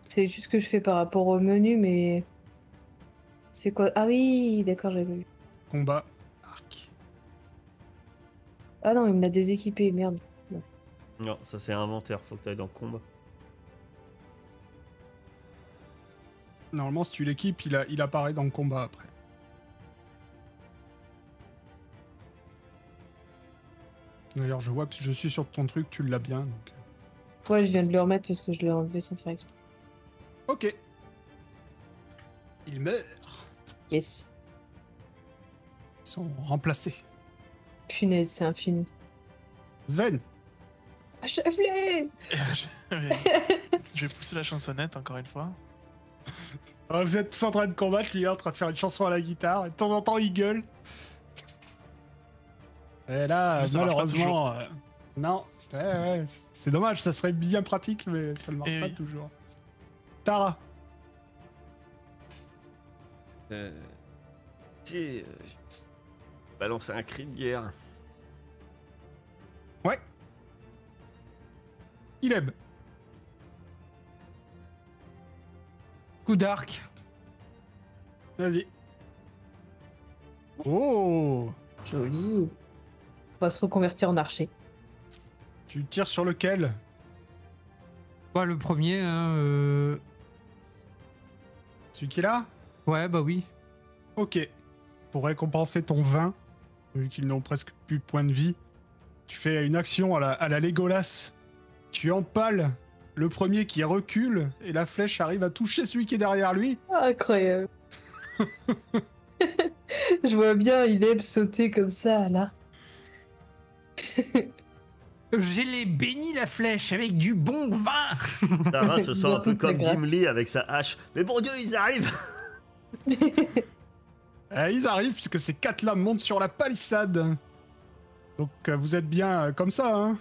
C'est juste ce que je fais par rapport au menu, mais. C'est quoi? Ah oui, d'accord, j'avais vu. Combat, arc. Ah non, il me l'a déséquipé, merde. Non, ça c'est inventaire, faut que t'ailles dans combat. Normalement, si tu l'équipes, il apparaît dans le combat après. D'ailleurs, je vois que je suis sur ton truc, tu l'as bien. Donc... Ouais, je viens de le remettre parce que je l'ai enlevé sans faire exprès. Ok. Il meurt. Yes. Ils sont remplacés. Punaise, c'est infini. Sven, Achève-les! Je vais pousser la chansonnette encore une fois. vous êtes tous en train de combattre, lui est en train de faire une chanson à la guitare, et de temps en temps il gueule. Et là, Mais ça marche pas malheureusement, non. Ouais, c'est dommage, ça serait bien pratique, mais ça ne marche Eh pas oui. toujours. Tara, Je balance un cri de guerre. il aime. Coup d'arc. Vas-y. Oh! Joli. On va se reconvertir en archer. Tu tires sur lequel? Bah, le premier, Celui qui est là? ouais, bah oui. Ok. Pour récompenser ton vin, vu qu'ils n'ont presque plus de points de vie, tu fais une action à la Legolas. Tu empales le premier qui recule et la flèche arrive à toucher celui qui est derrière lui. Incroyable. Je vois bien Ineb sauter comme ça, là. Je l'ai béni la flèche avec du bon vin. Tara se sent un Dans peu toute la comme grappe. Gimli avec sa hache. Mais bon Dieu, ils arrivent. Ils arrivent puisque ces 4 là montent sur la palissade. Donc vous êtes bien comme ça, hein?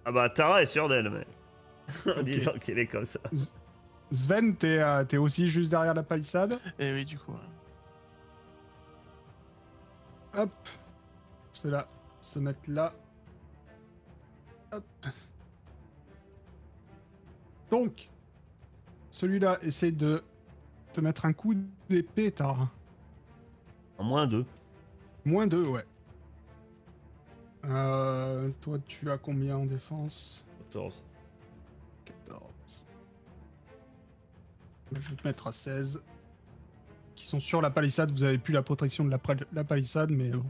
Ah bah Tara est sûre d'elle, mais... en disant qu'elle est comme ça. Sven, t'es aussi juste derrière la palissade. Et oui, du coup. Hop. Ceux-là se mettent là. Hop. Donc, celui-là essaie de te mettre un coup d'épée, Tara. En -2. -2, ouais. Toi, tu as combien en défense? 14. 14. Je vais te mettre à 16. Qui sont sur la palissade. Vous avez plus la protection de la palissade, mais bon.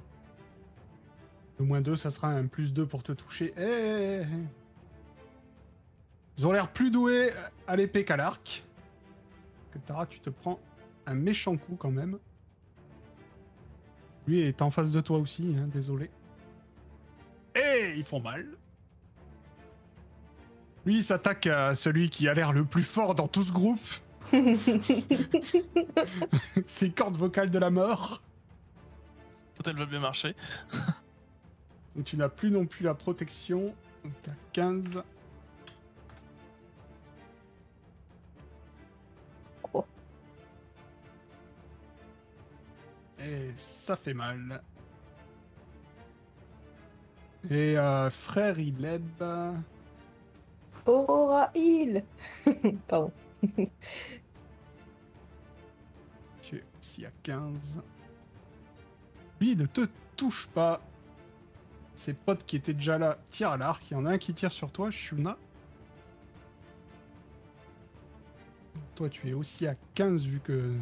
Le -2, ça sera un +2 pour te toucher. Ils ont l'air plus doués à l'épée qu'à l'arc. Que Tara, tu te prends un méchant coup quand même. Lui est en face de toi aussi, hein, désolé. Et ils font mal. Lui, il s'attaque à celui qui a l'air le plus fort dans tout ce groupe. C'est cordes vocales de la mort. Quand elle va bien marcher. Donc tu n'as plus non plus la protection. Donc t'as 15. Oh. Et ça fait mal. Et frère Ileb. Aurora Hill. Pardon. Tu es aussi à 15. Lui, il ne te touche pas. Ses potes qui étaient déjà là tirent à l'arc. Il y en a un qui tire sur toi, Shuna. Toi, tu es aussi à 15 vu que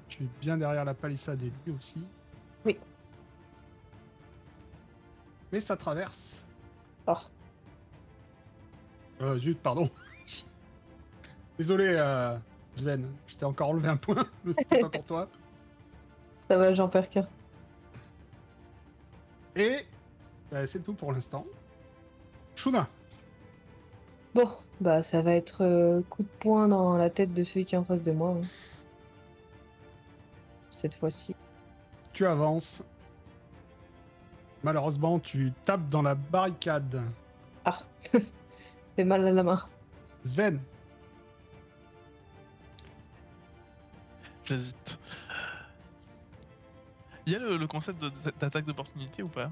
tu es bien derrière la palissade et lui aussi. Oui. Mais ça traverse. Oh. Zut, pardon. Désolé, Sven. Je t'ai encore enlevé un point, mais c'était pas pour toi. Ça va, j'en perds qu'un. Et bah, c'est tout pour l'instant. Shuna. Bon, bah ça va être coup de poing dans la tête de celui qui est en face de moi. Hein. Cette fois-ci. Tu avances. Malheureusement, tu tapes dans la barricade. Ah, fait mal à la main. Sven. J'hésite. Il y a le concept d'attaque d'opportunité ou pas?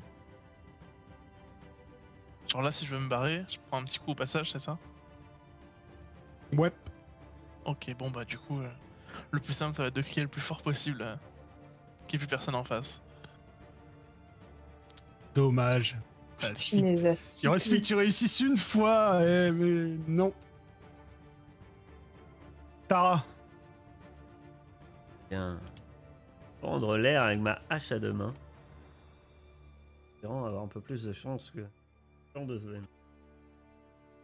Genre là, si je veux me barrer, je prends un petit coup au passage, c'est ça? Ouais. Ok, bon bah du coup, le plus simple, ça va être de crier le plus fort possible, qu'il n'y ait plus personne en face. Dommage. Ah, Finesse. il aurait suffi que tu réussisses une fois, mais non. Tara. Bien. Prendre l'air avec ma hache à deux mains. Espérant avoir un peu plus de chance que le de Sven.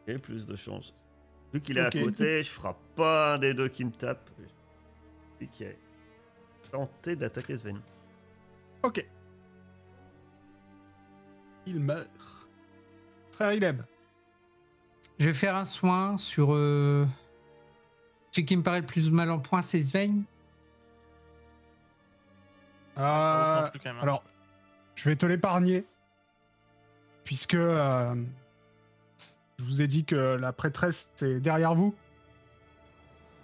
J'ai plus de chance. Vu qu'il est Ok. à côté, je frappe pas un des deux qui me tape. Lui qui a tenté d'attaquer Sven. Ok. Il meurt. Frère Ileb. Je vais faire un soin sur. Ce qui me paraît le plus mal en point, c'est Sven. Pas ouf non plus, quand même, hein. Alors, je vais te l'épargner. Puisque je vous ai dit que la prêtresse est derrière vous.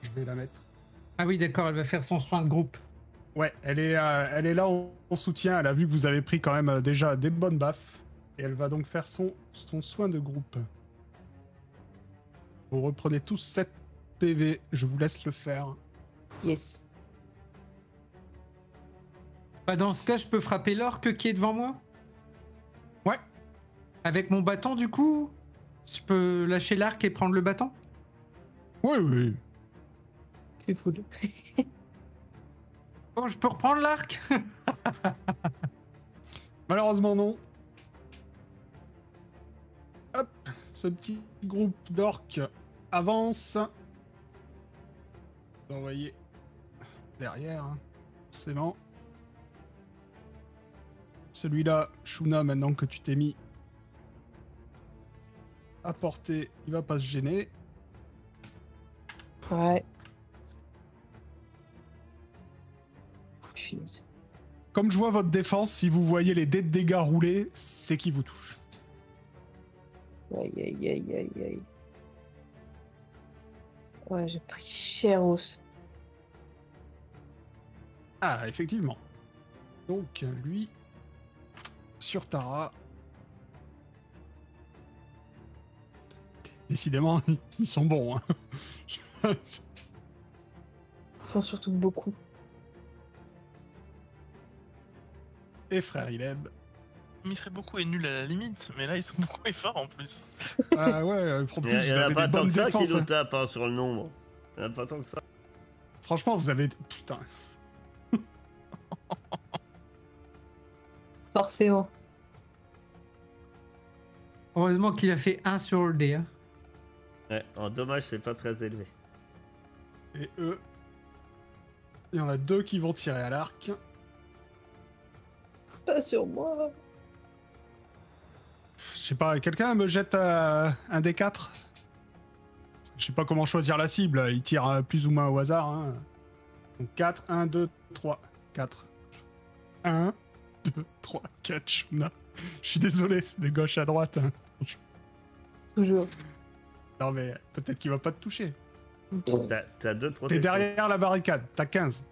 Je vais la mettre. Ah oui, d'accord, elle va faire son soin de groupe. Ouais, elle est là en soutien. Elle a vu que vous avez pris quand même déjà des bonnes baffes. Et elle va donc faire son soin de groupe. Vous reprenez tous 7 PV. Je vous laisse le faire. Yes. Bah dans ce cas, je peux frapper l'orque qui est devant moi? Ouais. Avec mon bâton, du coup? Je peux lâcher l'arc et prendre le bâton? Oui, oui. Tu fous de. Oh, je peux reprendre l'arc? Malheureusement, non. Hop, ce petit groupe d'orques avance. On va envoyer derrière, hein, forcément. Celui-là, Shuna, maintenant que tu t'es mis à portée, il va pas se gêner. Ouais. Finesse. Comme je vois votre défense, si vous voyez les dés de dégâts rouler, c'est qui vous touche. Aïe, aïe, aïe, aïe, aïe. Ouais, j'ai pris cher os. Ah, effectivement. Donc, lui, sur Tara. Décidément, ils sont bons. Hein. Ils sont surtout beaucoup. Et frère Ileb. Mais il serait beaucoup et nul à la limite, mais là ils sont beaucoup et forts en plus. Ah ouais, en plus, Il vous y en a avez pas des tant bonnes que ça qui défenses. nous Hein. tape hein, sur le nombre. Il y en a pas tant que ça. Franchement, vous avez... Putain. Forcément. Heureusement qu'il a fait 1 sur le dé. Hein. Ouais, en dommage, c'est pas très élevé. Et eux... Il y en a 2 qui vont tirer à l'arc. Pas sur moi. Je sais pas, quelqu'un me jette un D4 ? Je sais pas comment choisir la cible, il tire plus ou moins au hasard. Hein. Donc 4, 1, 2, 3, 4. 1, 2, 3, 4, Shuna. Je suis désolé, c'est de gauche à droite. Hein. Toujours. Non mais peut-être qu'il va pas te toucher. T'as deux de T'es protection. derrière la barricade, t'as 15.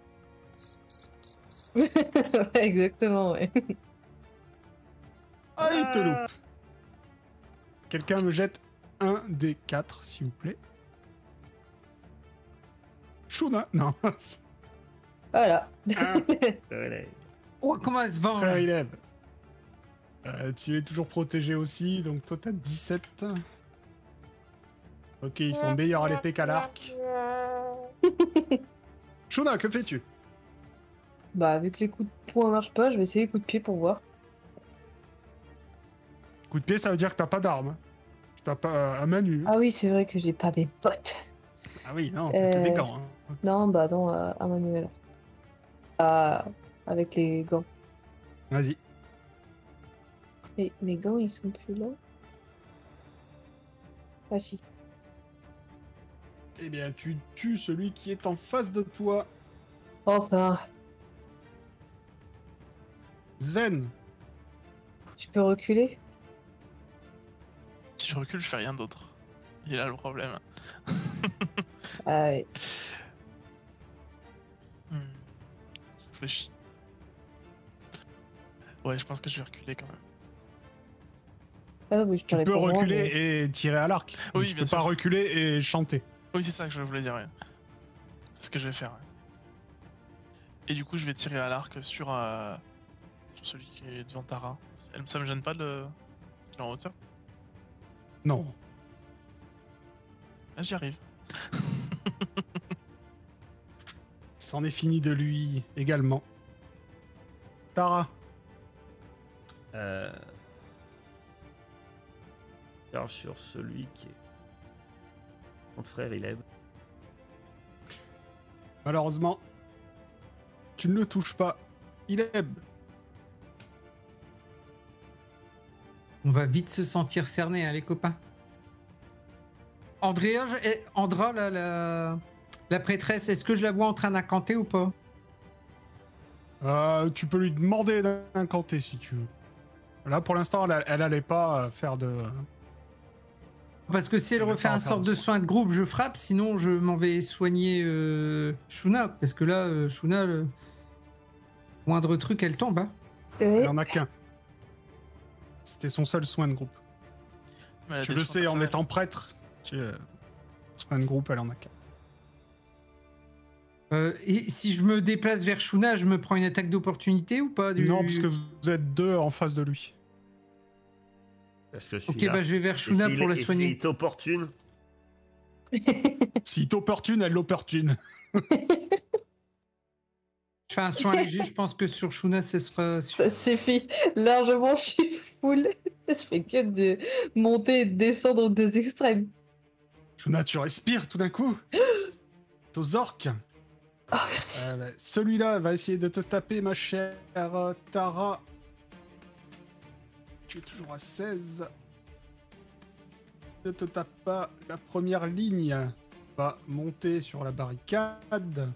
Ouais, exactement, ouais. Ah, il te loupe. Quelqu'un me jette un D4, s'il vous plaît. Shuna, non. Voilà. Voilà. Oh, comment elle se venge? Frère Ileb. Tu es toujours protégé aussi, donc toi t'as 17. Ok, ils sont meilleurs à l'épée qu'à l'arc. Shuna, que fais-tu? Bah, vu que les coups de poing marchent pas, je vais essayer les coups de pied pour voir. Coup de pied, ça veut dire que t'as pas d'arme. T'as pas à main nue. Ah oui, c'est vrai que j'ai pas mes bottes. Ah oui, non, t'as que des gants. Hein. Non, bah non, à manuel. Ah, avec les gants. Vas-y. Et mes gants, ils sont plus là. Ah si. Eh bien, tu tues celui qui est en face de toi. Enfin, Sven. tu peux reculer? Si je recule, je fais rien d'autre. Il est là le problème. Ah ouais. Je réfléchis. Ouais, je pense que je vais reculer quand même. Ah oui, je Tu parlais peux pour moi, reculer mais- et tirer à l'arc. Oui, tu bien peux sûr. pas reculer et chanter. Oui, c'est ça que je voulais dire. Ouais. C'est ce que je vais faire. Ouais. Et du coup, je vais tirer à l'arc sur celui qui est devant Tara. Ça me gêne pas de en hauteur. Non. Là, j'y arrive. C'en est fini de lui également. Tara. Charge sur celui qui est. Mon frère, il aime. Malheureusement, tu ne le touches pas. Il aime. On va vite se sentir cerné, hein, les copains. Andra, la prêtresse, est-ce que je la vois en train d'incanter ou pas? Tu peux lui demander d'incanter si tu veux. Là, pour l'instant, elle allait pas faire de... Parce que si elle refait un sort de soin de groupe, je frappe, sinon je m'en vais soigner Shuna. Parce que là, Shuna, le moindre truc, elle tombe. Hein. Elle en a qu'un. C'était son seul soin de groupe. Tu le sais, en étant prêtre, soin de groupe, elle en a qu'un. Et si je me déplace vers Shuna, je me prends une attaque d'opportunité ou pas Non, parce que vous êtes deux en face de lui. Parce que ok, bah je vais vers Shuna pour la soigner. S'il t'opportune. S'il t'opportune, elle l'opportune. Je fais un soin léger, je pense que sur Shuna, ce sera... Ça suffit. Largement, je suis full. Je fais que de monter et de descendre aux deux extrêmes. Shuna, tu respires tout d'un coup. T'es aux orques. Oh, merci. Celui-là va essayer de te taper, ma chère Tara. Tu es toujours à 16. Ne te tape pas. La première ligne va monter sur la barricade.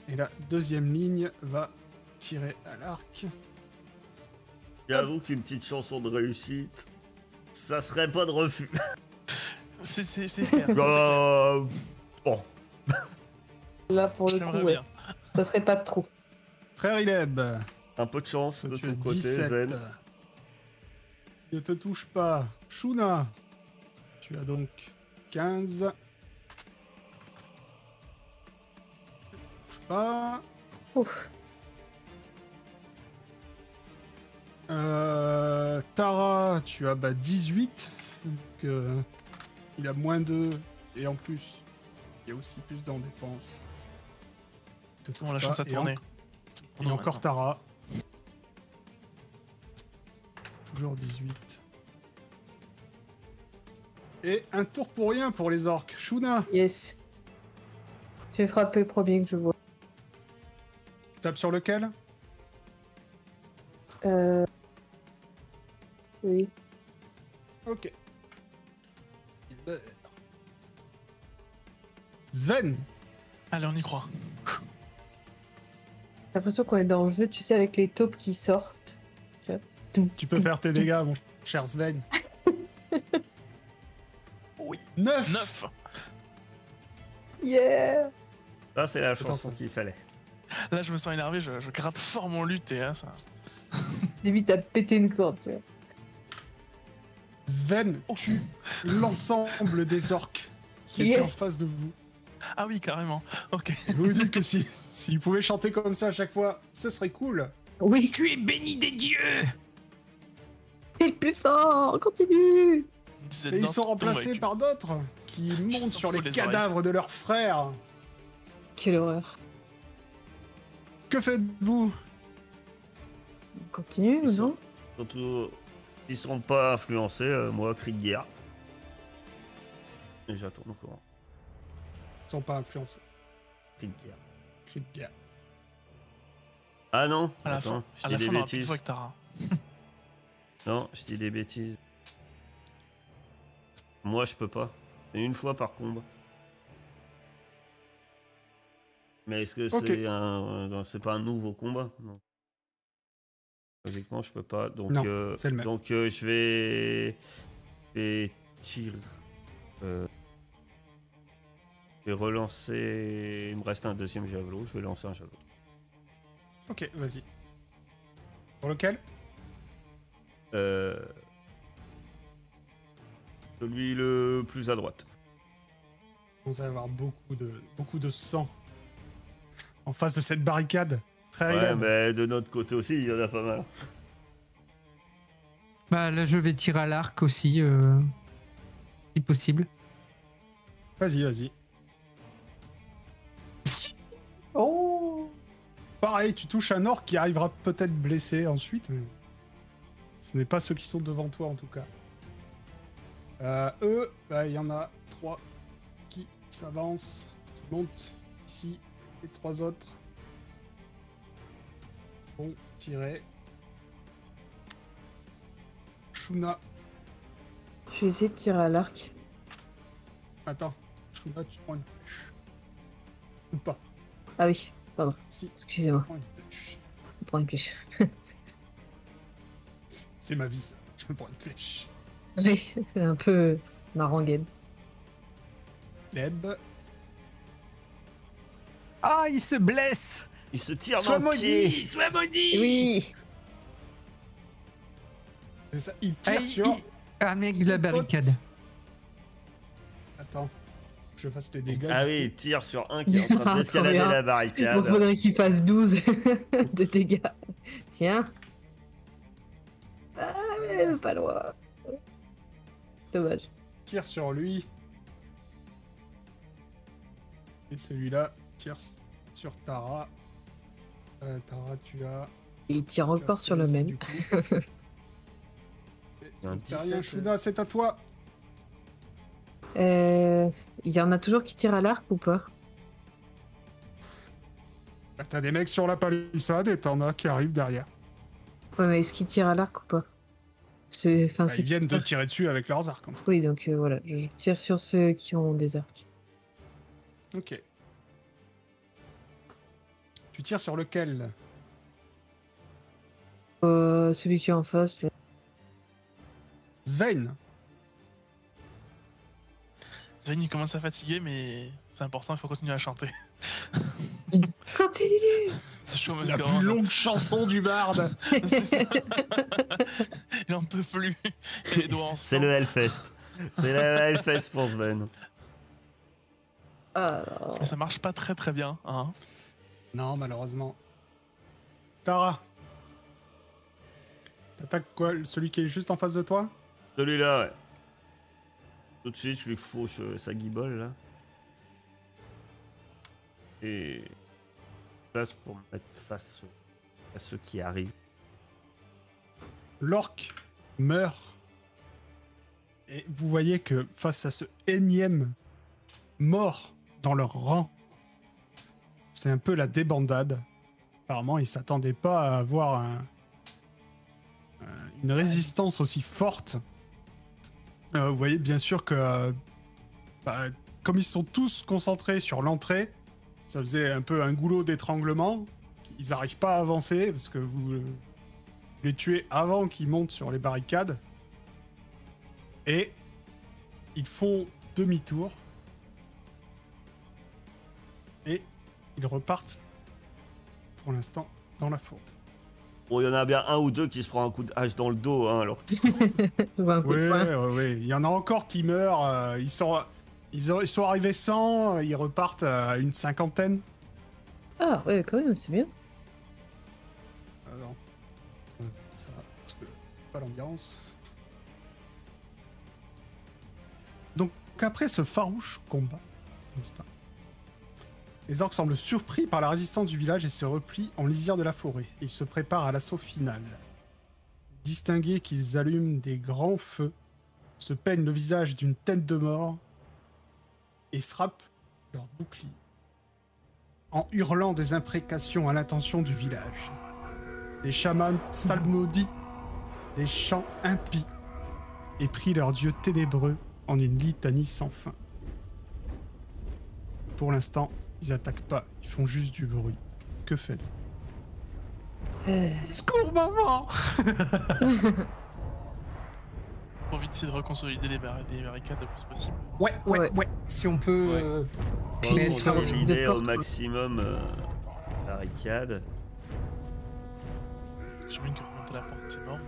Et la deuxième ligne va tirer à l'arc. J'avoue qu'une petite chanson de réussite, ça serait pas de refus. C'est clair. Bon. Là, pour le coup, ouais. Ça serait pas de trop. Frère Ileb. Un peu de chance de tu ton as côté, 17. Zen. Ne te touche pas. Shuna. Tu as donc 15. Ne te touche pas. Ouf. Tara, tu as 18. Donc, il a moins 2. Et en plus, il y a aussi plus en défense. C'est bon, la chance à tourner. Et encore Tara. Toujours 18. Et un tour pour rien pour les orques. Shuna, Yes. Je vais frapper le premier que je vois. tu tapes sur lequel? Oui. Ok. Sven. Allez, on y croit. J'ai l'impression qu'on est dans le jeu, tu sais, avec les taupes qui sortent. Tu peux faire tes dégâts, mon cher Sven. Oui. 9. 9. Yeah. Ça, c'est la chanson qu'il fallait. Là, je me sens énervé, je gratte fort mon lutte et là, ça... Limite à péter une corde, tu vois. Sven tue l'ensemble des orques qui étaient en face de vous. Ah oui, carrément. Ok. Vous vous dites que s'il pouvait chanter comme ça à chaque fois, ce serait cool. Oui. Tu es béni des dieux! T'es le plus fort, continue. Et ils sont remplacés par d'autres qui montent sur les cadavres de leurs frères. Quelle horreur. Que faites-vous? On continue ou non? Surtout, s'ils seront pas influencés, moi, cri de guerre. Et j'attends encore. Ils sont pas influencés. Cri de guerre. Cri de guerre. Ah non, À la attends, fin, je dis des on aura plus de bêtises. voix que Tara. Non, je dis des bêtises. Moi, je peux pas. C'est une fois par combat. Mais est-ce que c'est pas un nouveau combat? Non. Logiquement, je peux pas. Donc, Non, c'est le même. Donc, je vais tirer. Je vais relancer. Il me reste un deuxième javelot. Je vais lancer un javelot. Ok, vas-y. Pour lequel? Celui le plus à droite. Vous allez avoir beaucoup de sang en face de cette barricade. Très Ouais, raide. mais de notre côté aussi, il y en a pas mal. Bah là, je vais tirer à l'arc aussi, si possible. Vas-y. Oh! Pareil, tu touches un orc qui arrivera peut-être blessé ensuite. Mais ce n'est pas ceux qui sont devant toi en tout cas. Eux, bah, il y en a 3 qui s'avancent, qui montent ici. Les 3 autres vont tirer. Shuna, Je vais essayer de tirer à l'arc. attends. Shuna, tu prends une flèche. Ou pas. Ah oui, pardon. Si, tu Excusez-moi. prends une flèche. Je prends une flèche. C'est ma vie ça. Je me prends une flèche. Oui, c'est un peu ma rengaine. Leb. Ah, il se blesse! Il se tire Sois dans le pied. maudit! Sois maudit! Oui. C'est ça, il tire Ah, sur... Ah, mec de la son barricade. pote. Attends. Que je fasse les dégâts. Ah oui, il tire sur un qui est en train Ah, d'escalader trop bien. la Il barricade. faudrait qu'il fasse 12 de dégâts. Tiens. Ah, mais pas loin. Dommage. Tire sur lui. Et celui-là tire sur Tara. Tara, tu as... Et il tire tu as encore sur le 16, même. du coup. Un T'as rien, 17. Shuna, c'est à toi. Il y en a toujours qui tirent à l'arc ou pas? Bah, t'as des mecs sur la palissade et t'en as qui arrivent derrière. Ouais, mais est-ce qu'ils tirent à l'arc ou pas? Enfin, Bah, ceux ils qui viennent de tirent- tirer dessus avec leurs arcs. En tout Oui, donc voilà, je tire sur ceux qui ont des arcs. cas. Ok. Tu tires sur lequel? Celui qui est en face. Là. Svein. Sven, il commence à fatiguer, mais c'est important, il faut continuer à chanter. Continue. C'est chaud, La mais plus longue chanson du barde. C'est ça. Il en peut plus. Et les doigts en C'est sang. le Hellfest. C'est le Hellfest pour Sven. Ah, Mais ça marche pas très très bien. Hein. Non, malheureusement. Tara. T'attaques quoi? Celui qui est juste en face de toi? Celui-là, ouais. Tout de suite, je lui fauche sa guibole, là. Et... place pour me mettre face à ceux qui arrivent. L'orc meurt. Et vous voyez que face à ce énième mort dans leur rang, c'est un peu la débandade. Apparemment, ils s'attendaient pas à avoir une résistance aussi forte. Vous voyez bien sûr que, bah, comme ils sont tous concentrés sur l'entrée, ça faisait un peu un goulot d'étranglement. Ils n'arrivent pas à avancer parce que vous les tuez avant qu'ils montent sur les barricades. Et ils font demi-tour. Et ils repartent, pour l'instant, dans la fourbe. Bon, il y en a bien un ou deux qui se prend un coup de hache dans le dos, hein, alors. ou un coup de poing. Oui. Il y en a encore qui meurent. Ils sont arrivés 100, ils repartent à une cinquantaine. Ah, ouais, quand même, c'est bien. Non. Ça va, parce que pas l'ambiance. Donc après ce farouche combat, n'est-ce pas, les orques semblent surpris par la résistance du village et se replient en lisière de la forêt. Ils se préparent à l'assaut final. Distinguez qu'ils allument des grands feux, se peignent le visage d'une tête de mort et frappent leurs boucliers en hurlant des imprécations à l'intention du village. Les chamans psalmodient des chants impies et prient leur dieu ténébreux en une litanie sans fin. Pour l'instant, ils attaquent pas, ils font juste du bruit. Que faites-vous? Secours, maman! Faut vite essayer de reconsolider les barricades le plus possible. Ouais. Si on peut. Ouais. Mais On faire va office de vider au porte, quoi. maximum la barricade. Parce que j'imagine que remonter la porte, c'est mort.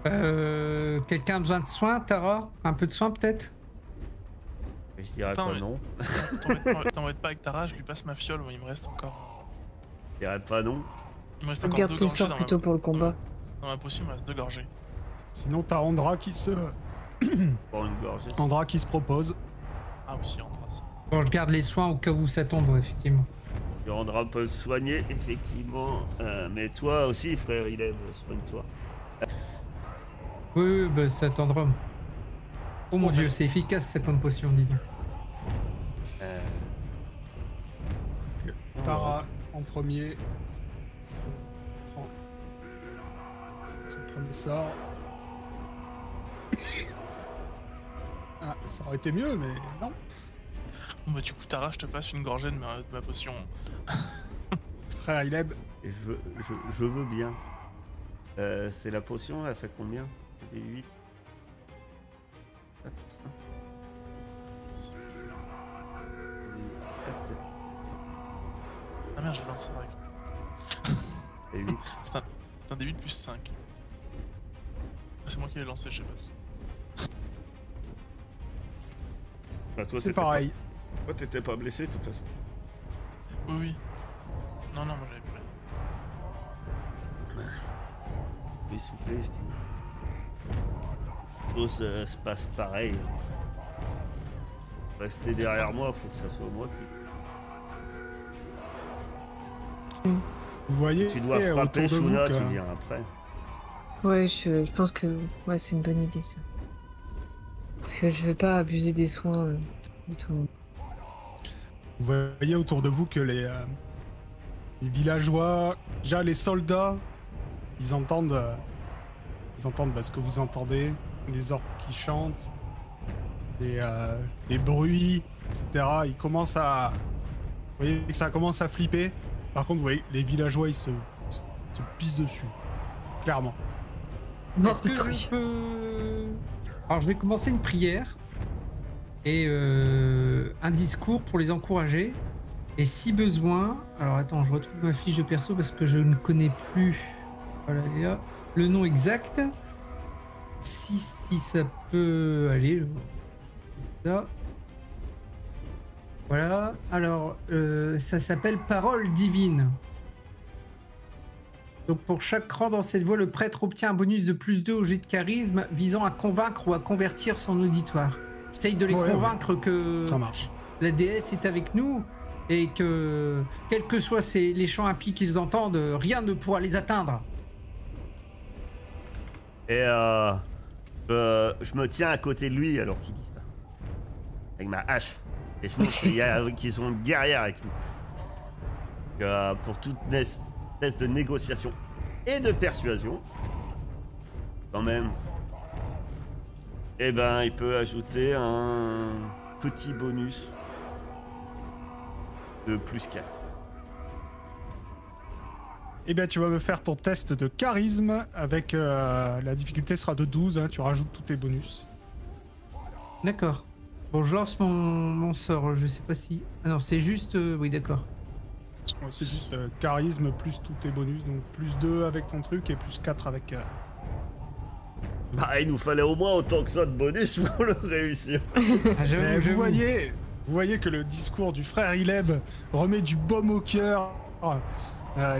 Quelqu'un a besoin de soins, Tara? Un peu de soins peut-être? Je dirais Attends, pas mais- non. T'embête pas avec Tara, je lui passe ma fiole, moi il me reste encore. Je dirais pas non. Il me reste encore Garde 2 tes gorgées sorts dans plutôt pour le combat. dans ma potion, il me reste 2 gorgées. Sinon, t'as Andra qui se Pour une gorgée. Andra qui se propose. Ah aussi, en trace. Bon, je garde les soins au cas où ça tombe, effectivement. Tu rendras un peu soigné, effectivement. Mais toi aussi, frère, il aime, soigne-toi. Oui, bah ça attendra. Oh mon dieu, c'est efficace cette bonne potion, dis donc. Tara en premier. Prends son premier sort. Ah, ça aurait été mieux, mais non. Bon bah du coup, Tara, je te passe une gorgée de ma potion. Et Frère Ileb, je veux bien. C'est la potion, elle fait combien? Des 8. Ah merde, j'ai lancé par exemple. Et 8. C'est un D8 plus 5. Ah, c'est moi qui l'ai lancé, je sais pas si. Bah, toi, c'est t'étais pareil. Pas... Toi, t'étais pas blessé, de toute façon. Oui, oui. Non, moi j'avais plus rien. Essoufflé, je dis. Tout se passe pareil. Restez derrière moi, faut que ça soit moi qui... Vous voyez, Tu dois frapper autour de vous Shuna, que- tu viens après. Ouais, je pense que ouais, c'est une bonne idée ça. Parce que je veux pas abuser des soins de tout le monde. Vous voyez autour de vous que les villageois, déjà les soldats, ils entendent ce que vous entendez, les orques qui chantent, les bruits, etc. Ils commencent à, vous voyez que ça commence à flipper. Par contre, vous voyez, les villageois, ils se pissent dessus, clairement. Bon, Est-ce que je peux... Alors je vais commencer une prière et un discours pour les encourager. Et si besoin... Alors attends, je retrouve ma fiche de perso parce que je ne connais plus voilà, là, le nom exact. Si ça peut aller... Ça. Voilà. Alors, ça s'appelle Parole divine. Donc pour chaque rang dans cette voie, le prêtre obtient un bonus de +2 au jet de charisme visant à convaincre ou à convertir son auditoire. J'essaye de les convaincre que Ça marche. la déesse est avec nous et que, quels que soient les chants impies qu'ils entendent, rien ne pourra les atteindre. Et je me tiens à côté de lui alors qu'il dit ça. Avec ma hache. Et je montre qu'ils sont guerrières avec nous. Pour toute test de négociation et de persuasion, quand même, eh ben, il peut ajouter un petit bonus de +4. Eh bien, tu vas me faire ton test de charisme avec la difficulté sera de 12, hein, tu rajoutes tous tes bonus. D'accord. Bon, je lance mon sort, je sais pas si... Ah non, c'est juste... oui, d'accord. C'est juste charisme plus tous tes bonus, donc +2 avec ton truc et +4 avec... Bah, il nous fallait au moins autant que ça de bonus pour le réussir. Ah, Mais j'avoue, vous voyez que le discours du frère Ileb remet du baume au cœur.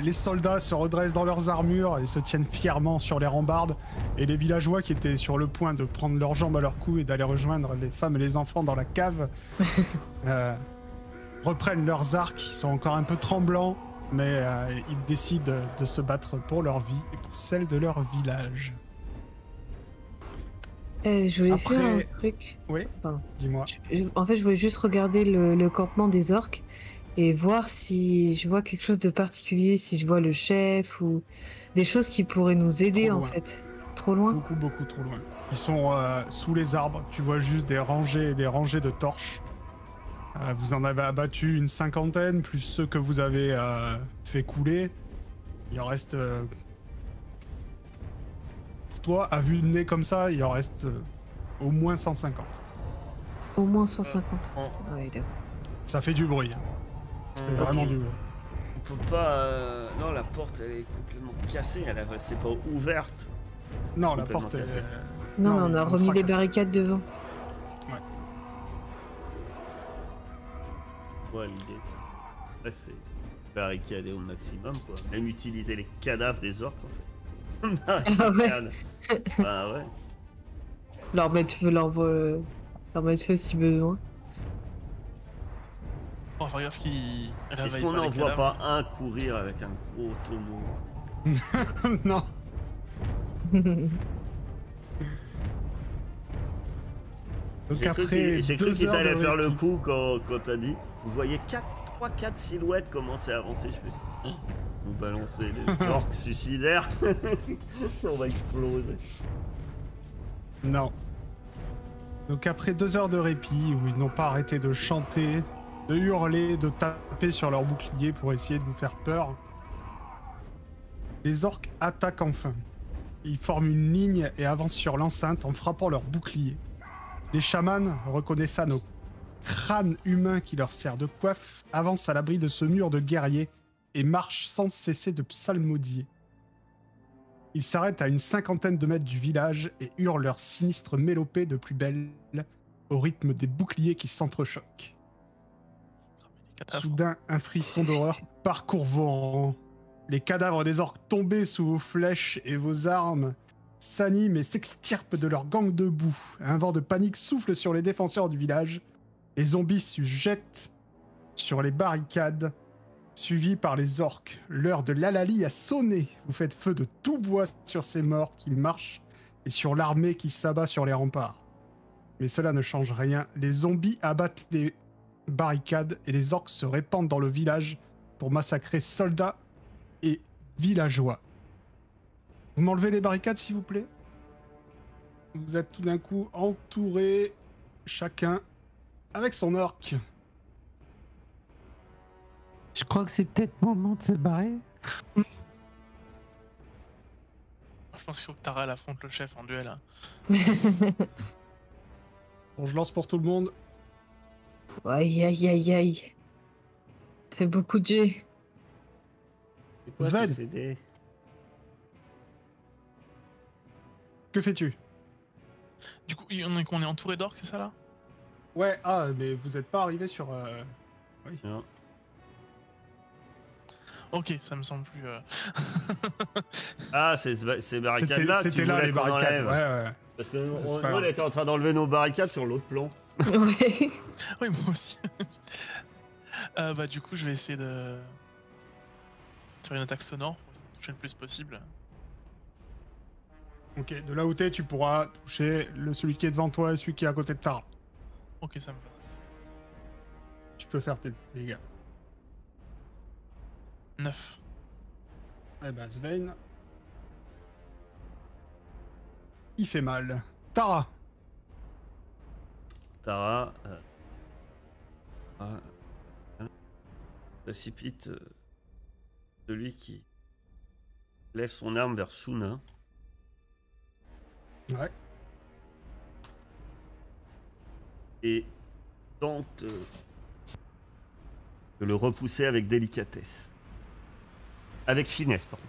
Les soldats se redressent dans leurs armures et se tiennent fièrement sur les rambardes. Et les villageois qui étaient sur le point de prendre leurs jambes à leur cou et d'aller rejoindre les femmes et les enfants dans la cave reprennent leurs arcs. Ils sont encore un peu tremblants, mais ils décident de se battre pour leur vie et pour celle de leur village. Je voulais Après- faire un truc. Oui, Pardon. dis-moi. En fait, je voulais juste regarder le campement des orques et voir si je vois quelque chose de particulier, si je vois le chef ou des choses qui pourraient nous aider Trop en loin. fait. Trop loin? Beaucoup trop loin. Ils sont sous les arbres. Tu vois juste des rangées et des rangées de torches. Vous en avez abattu une 50aine, plus ceux que vous avez fait couler. Il en reste... pour toi, à vue de nez comme ça, il en reste au moins 150. Au moins 150. on- Oui, d'accord. Ça fait du bruit. Ça fait vraiment du bruit. On peut pas... Non, la porte, elle est complètement cassée. C'est pas ouverte. Non, la Complètement porte cassée. est... Non, mais on a remis des fracassé. barricades devant. Ouais, l'idée, là, c'est barricader au maximum, quoi. Même utiliser les cadavres des orques, en fait. Ah ouais. Barricade. Bah ouais. Leur mettre feu, leur mettre feu si besoin. On va faire gaffe qu'il Est-ce réveille qu'on pas n'en les voit cadavres. pas un courir avec un gros tonneau? Non. Donc J'ai cru après j'ai cru 2 qu'ils heures allaient de faire le répit, coup quand t'as dit. Vous voyez 3-4 silhouettes commencer à avancer. Je me suis dit, nous balancer les orques suicidaires. On va exploser. Non. Donc après 2 heures de répit, où ils n'ont pas arrêté de chanter, de hurler, de taper sur leur bouclier pour essayer de vous faire peur, les orques attaquent enfin. Ils forment une ligne et avancent sur l'enceinte en frappant leur bouclier. Les chamans, reconnaissant nos crânes humains qui leur sert de coiffe, avancent à l'abri de ce mur de guerriers et marchent sans cesser de psalmodier. Ils s'arrêtent à une 50aine de mètres du village et hurlent leur sinistre mélopée de plus belle au rythme des boucliers qui s'entrechoquent. Les cadavres. Soudain, un frisson d'horreur parcourt vos rangs. Les cadavres des orques tombés sous vos flèches et vos armes s'animent et s'extirpent de leur gang de boue. Un vent de panique souffle sur les défenseurs du village. Les zombies se jettent sur les barricades, suivis par les orques. L'heure de l'Alali a sonné. Vous faites feu de tout bois sur ces morts qui marchent et sur l'armée qui s'abat sur les remparts. Mais cela ne change rien. Les zombies abattent les barricades et les orques se répandent dans le village pour massacrer soldats et villageois. Vous m'enlevez les barricades, s'il vous plaît? Vous êtes tout d'un coup entourés, chacun avec son orque. Je crois que c'est peut-être le moment de se barrer. Je pense qu'il faut que Tara elle affronte le chef en duel. Hein. Bon, je lance pour tout le monde. Aïe aïe aïe aïe. Ça fait beaucoup de jets. C'est quoi Sven. ce CD? Que fais-tu? Du coup, on est entouré d'orques, c'est ça là? Ouais, ah, mais vous êtes pas arrivé sur... Non. Ok, ça me semble plus. Ah, c'est ces barricades-là que tu C'était là voulais les qu'on barricades. enlève. Ouais, ouais. Parce que nous, C'est pas on grave. était en train d'enlever nos barricades sur l'autre plan. Ouais. Oui, moi aussi. Bah, du coup, je vais essayer de faire une attaque sonore pour essayer de toucher le plus possible. Ok, de là où t'es, tu pourras toucher celui qui est devant toi et celui qui est à côté de Tara. Ok, ça me va. Tu peux faire tes dégâts. 9. Eh ben, Svein. Il fait mal. Tara. Tara précipite celui qui lève son arme vers Shuna. Ouais. Et tente de le repousser avec délicatesse. Avec finesse, pardon.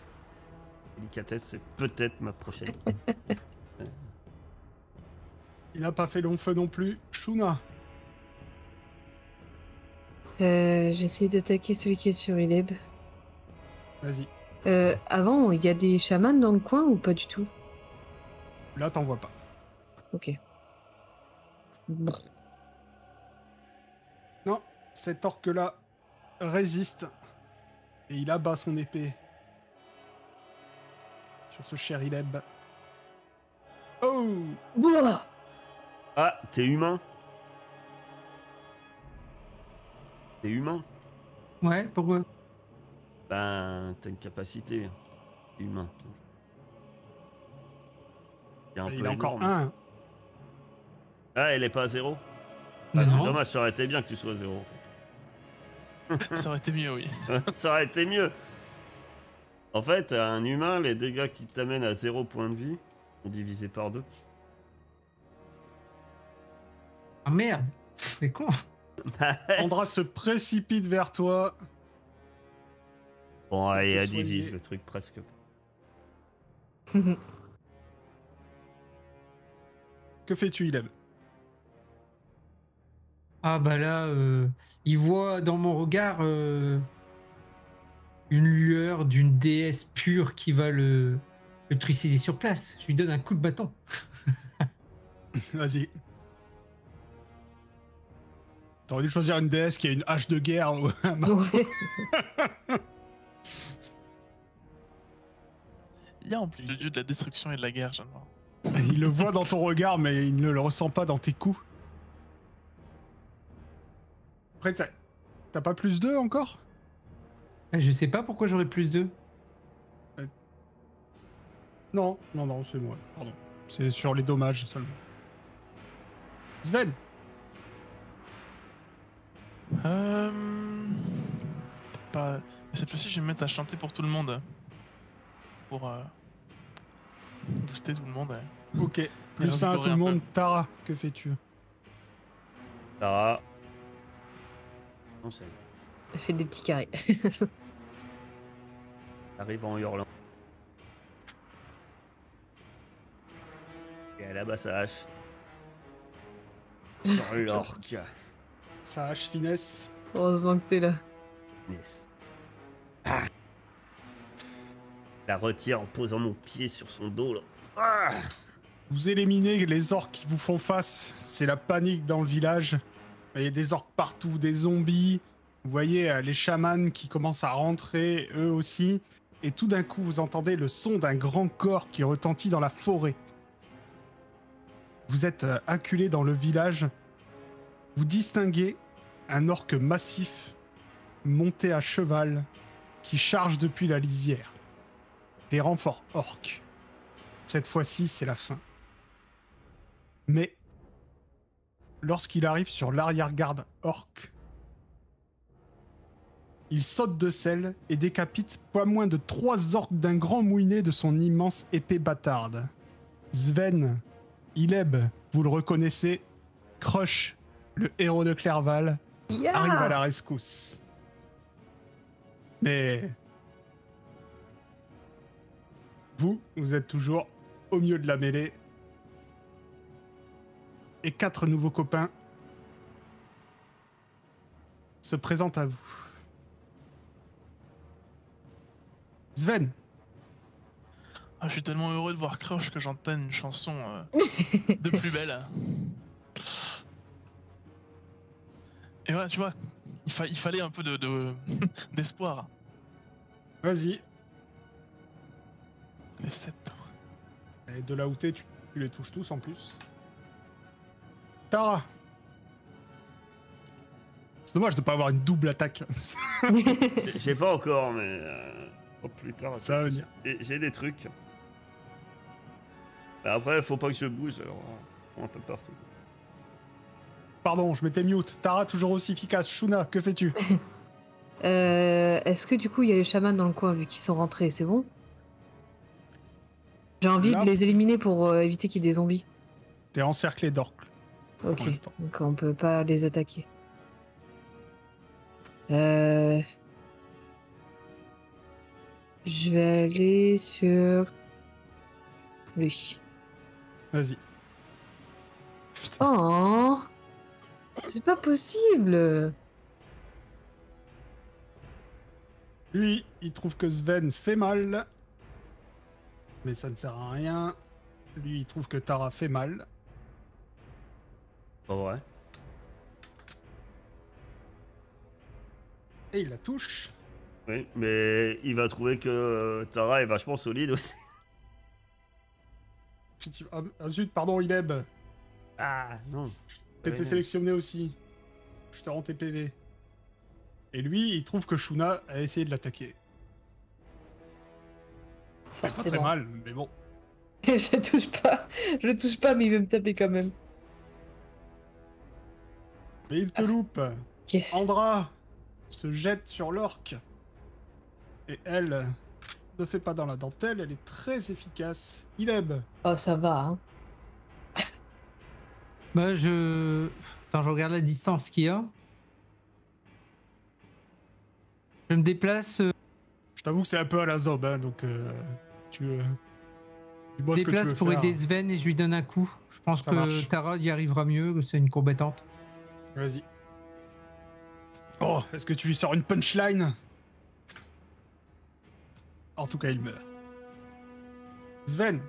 Délicatesse, c'est peut-être ma prochaine. Il n'a pas fait long feu non plus. Shuna. J'essaie d'attaquer celui qui est sur Ileb. Vas-y. Avant, il y a des chamans dans le coin ou pas du tout? Là, t'en vois pas. Ok. Bon. Non, cet orque-là résiste. Et il abat son épée. Sur ce cher Ileb. Oh! Ouah. Ah, t'es humain? T'es humain? Ouais, pourquoi? Ben, t'as une capacité. T'es humain. C'est un Il peu a encore énorme. un. Ah, elle est pas à 0? Non, Ah, c'est non. dommage, ça aurait été bien que tu sois à 0 en fait. Ça aurait été mieux, oui. Ça aurait été mieux. En fait, un humain, les dégâts qui t'amènent à 0 point de vie sont divisés par 2. Ah merde, c'est con. Andra se précipite vers toi. Bon, allez, Te elle soigner. divise le truc presque. que fais-tu, Ileb? Ah bah là, il voit dans mon regard une lueur d'une déesse pure qui va le trucider sur place. Je lui donne un coup de bâton. Vas-y. T'aurais dû choisir une déesse qui a une hache de guerre ou un marteau. Ouais. Il y a en plus le dieu de la destruction et de la guerre, j'aime bien. Il le voit dans ton regard, mais il ne le ressent pas dans tes coups. Après, t'as pas plus 2 encore? Je sais pas pourquoi j'aurais plus 2. Non, c'est moi, pardon. C'est sur les dommages seulement. Sven, Pas... Mais cette fois-ci, je vais me mettre à chanter pour tout le monde. Pour booster tout le monde. ok. Plus 1 à tout le monde. Tara, que fais-tu? Tara. Non, c'est. Elle fait des petits carrés. Arrive en hurlant. Et elle abat sa hache. Sur l'orque. Sa hache finesse. Heureusement que t'es là. Yes. Ah. La retire en posant mon pied sur son dos là. Ah. Vous éliminez les orques qui vous font face. C'est la panique dans le village. Il y a des orques partout, des zombies. Vous voyez les chamans qui commencent à rentrer, eux aussi. Et tout d'un coup, vous entendez le son d'un grand corps qui retentit dans la forêt. Vous êtes acculé dans le village. Vous distinguez un orque massif, monté à cheval, qui charge depuis la lisière. Des renforts orques. Cette fois-ci, c'est la fin. Mais, lorsqu'il arrive sur l'arrière-garde orque, il saute de selle et décapite pas moins de 3 orques d'un grand moulinet de son immense épée bâtarde. Sven, Ileb, vous le reconnaissez, Crush, le héros de Clerval, Yeah. arrive à la rescousse. Mais vous êtes toujours au milieu de la mêlée. Et 4 nouveaux copains se présentent à vous. Sven, Ah, je suis tellement heureux de voir Crush que j'entenne une chanson de plus belle. Et voilà, tu vois, il fallait un peu d'espoir. vas-y. Les 7. Et de là où t'es, tu les touches tous en plus. Tara. C'est dommage de pas avoir une double attaque. J'ai pas encore, mais. Plus tard. Ça va venir. J'ai des trucs. Mais après, faut pas que je bouge, alors. Un peu partout. Pardon, je m'étais mute. Tara, toujours aussi efficace. Shuna, que fais-tu? Est-ce que du coup il y a les chamans dans le coin vu qu'ils sont rentrés, c'est bon? J'ai envie Là. de les éliminer pour éviter qu'il y ait des zombies. T'es encerclé d'orques. Ok, Pour l'instant. donc on peut pas les attaquer. Je vais aller sur lui. Vas-y. Oh, c'est pas possible. Lui, il trouve que Sven fait mal. Mais ça ne sert à rien. Lui, il trouve que Tara fait mal. Pas vrai. Et il la touche. Oui, mais il va trouver que Tara est vachement solide aussi. Ah zut, pardon, Ileb. Ah, non. T'étais Ouais. sélectionné aussi. Je te rends tes PV. Et lui, il trouve que Shuna a essayé de l'attaquer. C'est pas très Forcément. mal, mais bon. Je touche pas, mais il veut me taper quand même. Mais il te loupe. Yes. Andra se jette sur l'orque. Et elle ne fait pas dans la dentelle, elle est très efficace. Ileb, Oh, ça va, hein. Bah, Attends, je regarde la distance qu'il y a. Je me déplace. je t'avoue que c'est un peu à la zob, hein, donc tu Tu vois ce que tu déplace veux pour faire. aider Sven et je lui donne un coup. Je pense Ça que marche. Tara y arrivera mieux, que c'est une combattante. Vas-y. Oh, est-ce que tu lui sors une punchline? En tout cas, il meurt. Sven, Je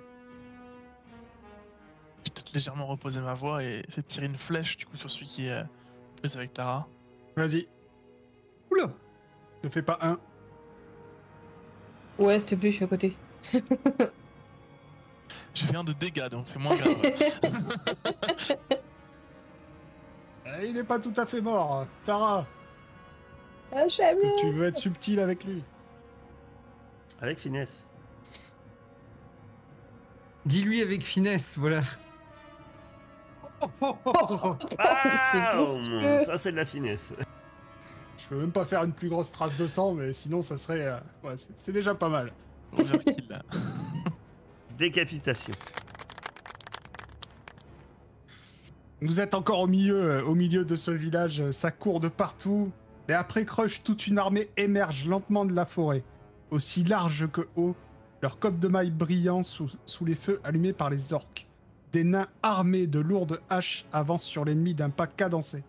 vais peut-être légèrement reposer ma voix et essayer de tirer une flèche du coup sur celui qui est prise avec Tara. vas-y. Oula! Te fais pas un. Ouais, s'il te plaît, je suis à côté. J'ai fait un de dégâts donc c'est moins grave. Il est pas tout à fait mort. Tara, Ah, est-ce jamais. que tu veux être subtil avec lui? Avec finesse. Dis-lui avec finesse, voilà. Oh, oh, oh, oh. C'est Ah, monstrueux. ça c'est de la finesse. Je peux même pas faire une plus grosse trace de sang, mais sinon ça serait... ouais, c'est déjà pas mal. Overkill là. Décapitation. Vous êtes encore au milieu de ce village, ça court de partout. Et après Crush, toute une armée émerge lentement de la forêt. Aussi large que haut, leurs côtes de mailles brillant sous les feux allumés par les orques. Des nains armés de lourdes haches avancent sur l'ennemi d'un pas cadencé.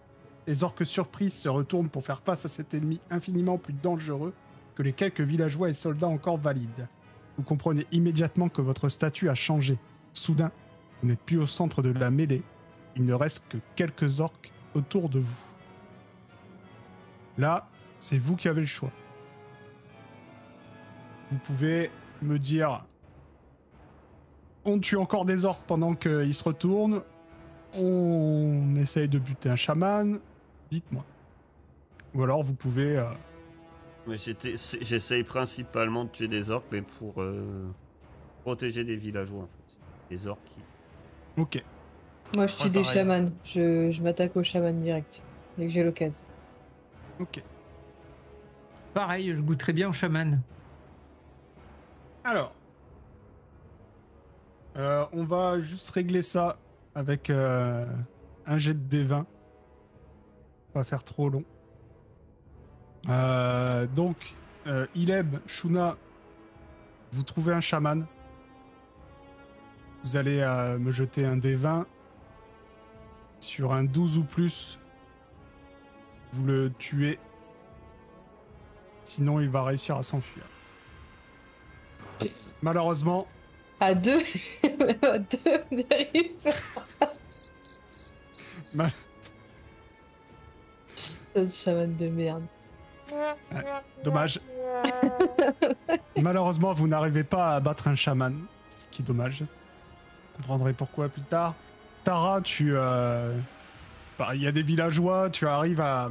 Les orques surpris se retournent pour faire face à cet ennemi infiniment plus dangereux que les quelques villageois et soldats encore valides. Vous comprenez immédiatement que votre statut a changé. Soudain, vous n'êtes plus au centre de la mêlée. Il ne reste que quelques orques autour de vous. Là, c'est vous qui avez le choix. Vous pouvez me dire... On tue encore des orques pendant qu'ils se retournent. On essaye de buter un chaman. Dites-moi. Ou alors vous pouvez... Mais j'essaye principalement de tuer des orques, mais pour protéger des villageois en fait. Des orques qui... Ok. Moi, je tue Ouais, des pareil. chamans. Je m'attaque aux chamans direct. Dès que j'ai l'occasion. Ok. Pareil, je goûterais bien au chaman. Alors. On va juste régler ça avec un jet de D20. Pas faire trop long. Donc, Ileb, Shuna, vous trouvez un chaman. Vous allez me jeter un D20. Sur un 12 ou plus, vous le tuez. Sinon, il va réussir à s'enfuir. Malheureusement, À deux. À deux, on y arrive. ma- Ce chaman de merde. dommage. Malheureusement, vous n'arrivez pas à abattre un chaman. Ce qui est dommage. Vous comprendrez pourquoi plus tard. Tara, il y a des villageois, tu arrives à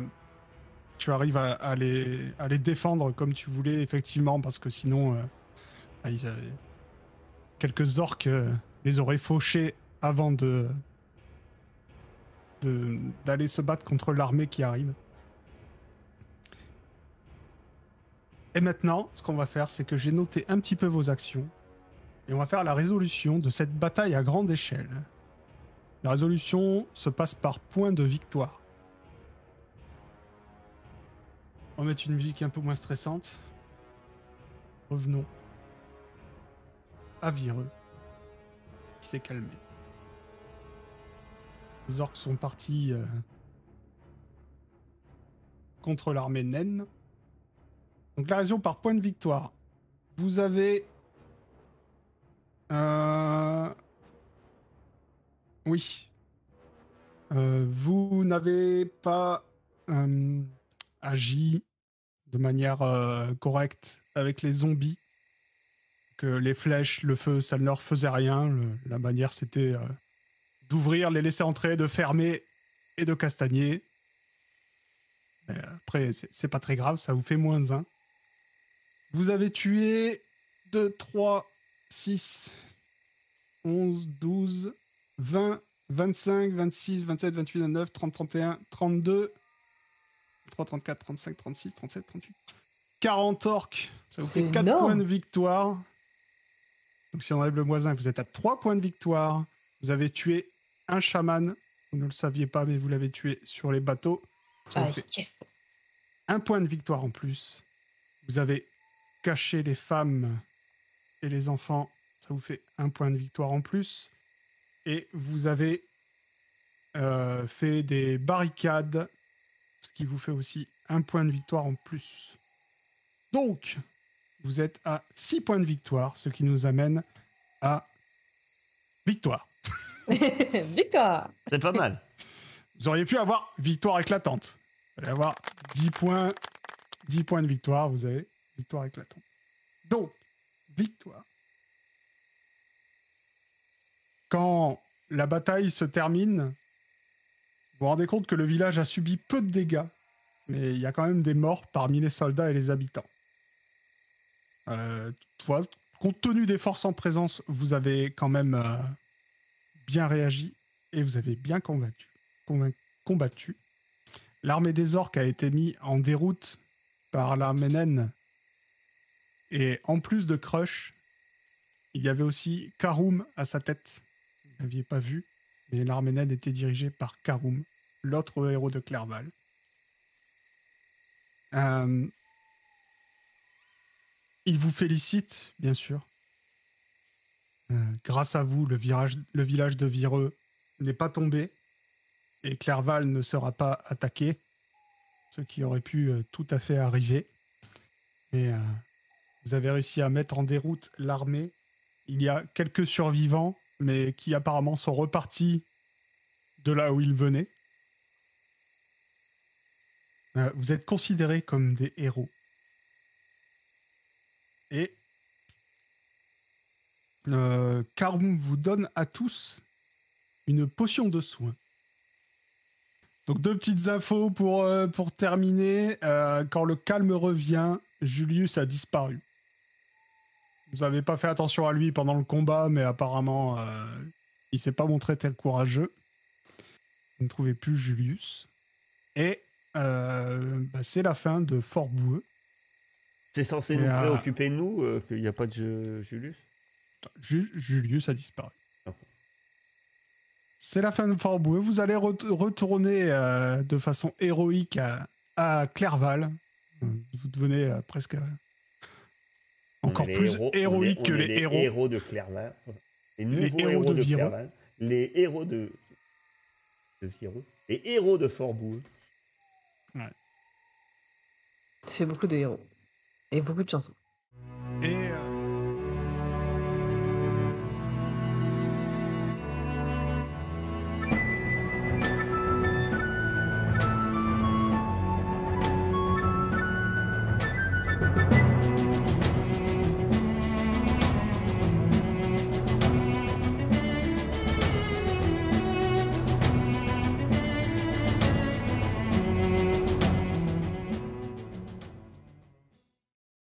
les défendre comme tu voulais, effectivement, parce que sinon, quelques orques les auraient fauchés avant d'aller se battre contre l'armée qui arrive. Et maintenant, ce qu'on va faire, c'est que j'ai noté un petit peu vos actions, et on va faire la résolution de cette bataille à grande échelle. La résolution se passe par point de victoire. On va mettre une musique un peu moins stressante. Revenons à Vireux, qui s'est calmé. Les orques sont partis contre l'armée naine. Donc la raison par point de victoire. Vous avez... Oui. Vous n'avez pas agi de manière correcte avec les zombies. Que les flèches, le feu, ça ne leur faisait rien. La manière, c'était d'ouvrir, les laisser entrer, de fermer et de castagner. Mais après, c'est pas très grave, ça vous fait -1. Vous avez tué 2, 3, 6, 11, 12, 20, 25, 26, 27, 28, 29, 30, 31, 32, 33, 34, 35, 36, 37, 38, 40 orques. Ça vous fait C'est 4 énorme. points de victoire. Donc si on enlève le -1, vous êtes à 3 points de victoire. Vous avez tué un chaman. Vous ne le saviez pas, mais vous l'avez tué sur les bateaux. Ça vous Ah, fait yes. 1 point de victoire en plus. Vous avez caché les femmes et les enfants Ça vous fait 1 point de victoire en plus. Et vous avez fait des barricades, ce qui vous fait aussi 1 point de victoire en plus. Donc, vous êtes à 6 points de victoire, ce qui nous amène à victoire. Victoire! C'est pas mal. Vous auriez pu avoir victoire éclatante. Vous allez avoir 10 points de victoire, vous avez victoire éclatante. Donc, victoire. Quand la bataille se termine, vous vous rendez compte que le village a subi peu de dégâts, mais il y a quand même des morts parmi les soldats et les habitants. Toutefois, compte tenu des forces en présence, vous avez quand même bien réagi et vous avez bien combattu. L'armée des orques a été mise en déroute par l'armée naine. Et en plus de Crush, il y avait aussi Karum à sa tête. Vous ne l'aviez pas vu, mais l'armée naine était dirigée par Karum, l'autre héros de Clerval. Il vous félicite, bien sûr. Grâce à vous, le village de Vireux n'est pas tombé et Clerval ne sera pas attaqué, ce qui aurait pu tout à fait arriver. Et vous avez réussi à mettre en déroute l'armée. Il y a quelques survivants, mais qui apparemment sont repartis de là où ils venaient. Vous êtes considérés comme des héros. Et Karum vous donne à tous une potion de soin. Donc 2 petites infos pour terminer. Quand le calme revient, Julius a disparu. Vous n'avez pas fait attention à lui pendant le combat, mais apparemment, il s'est pas montré tel courageux. Vous ne trouvez plus Julius. Et c'est la fin de Fort Boueux. C'est censé nous préoccuper, nous, qu'il n'y a pas de Julius. Julius a disparu. Okay. C'est la fin de Fort Boueux. Vous allez retourner de façon héroïque à Clerval. Vous devenez presque encore plus héroïque que les héros. Les héros de Clerval. Les nouveaux héros de Clerval. Les héros de Vireux. Les héros de Fort Boueux. Ouais. Tu fais beaucoup de héros. Et beaucoup de chansons. Et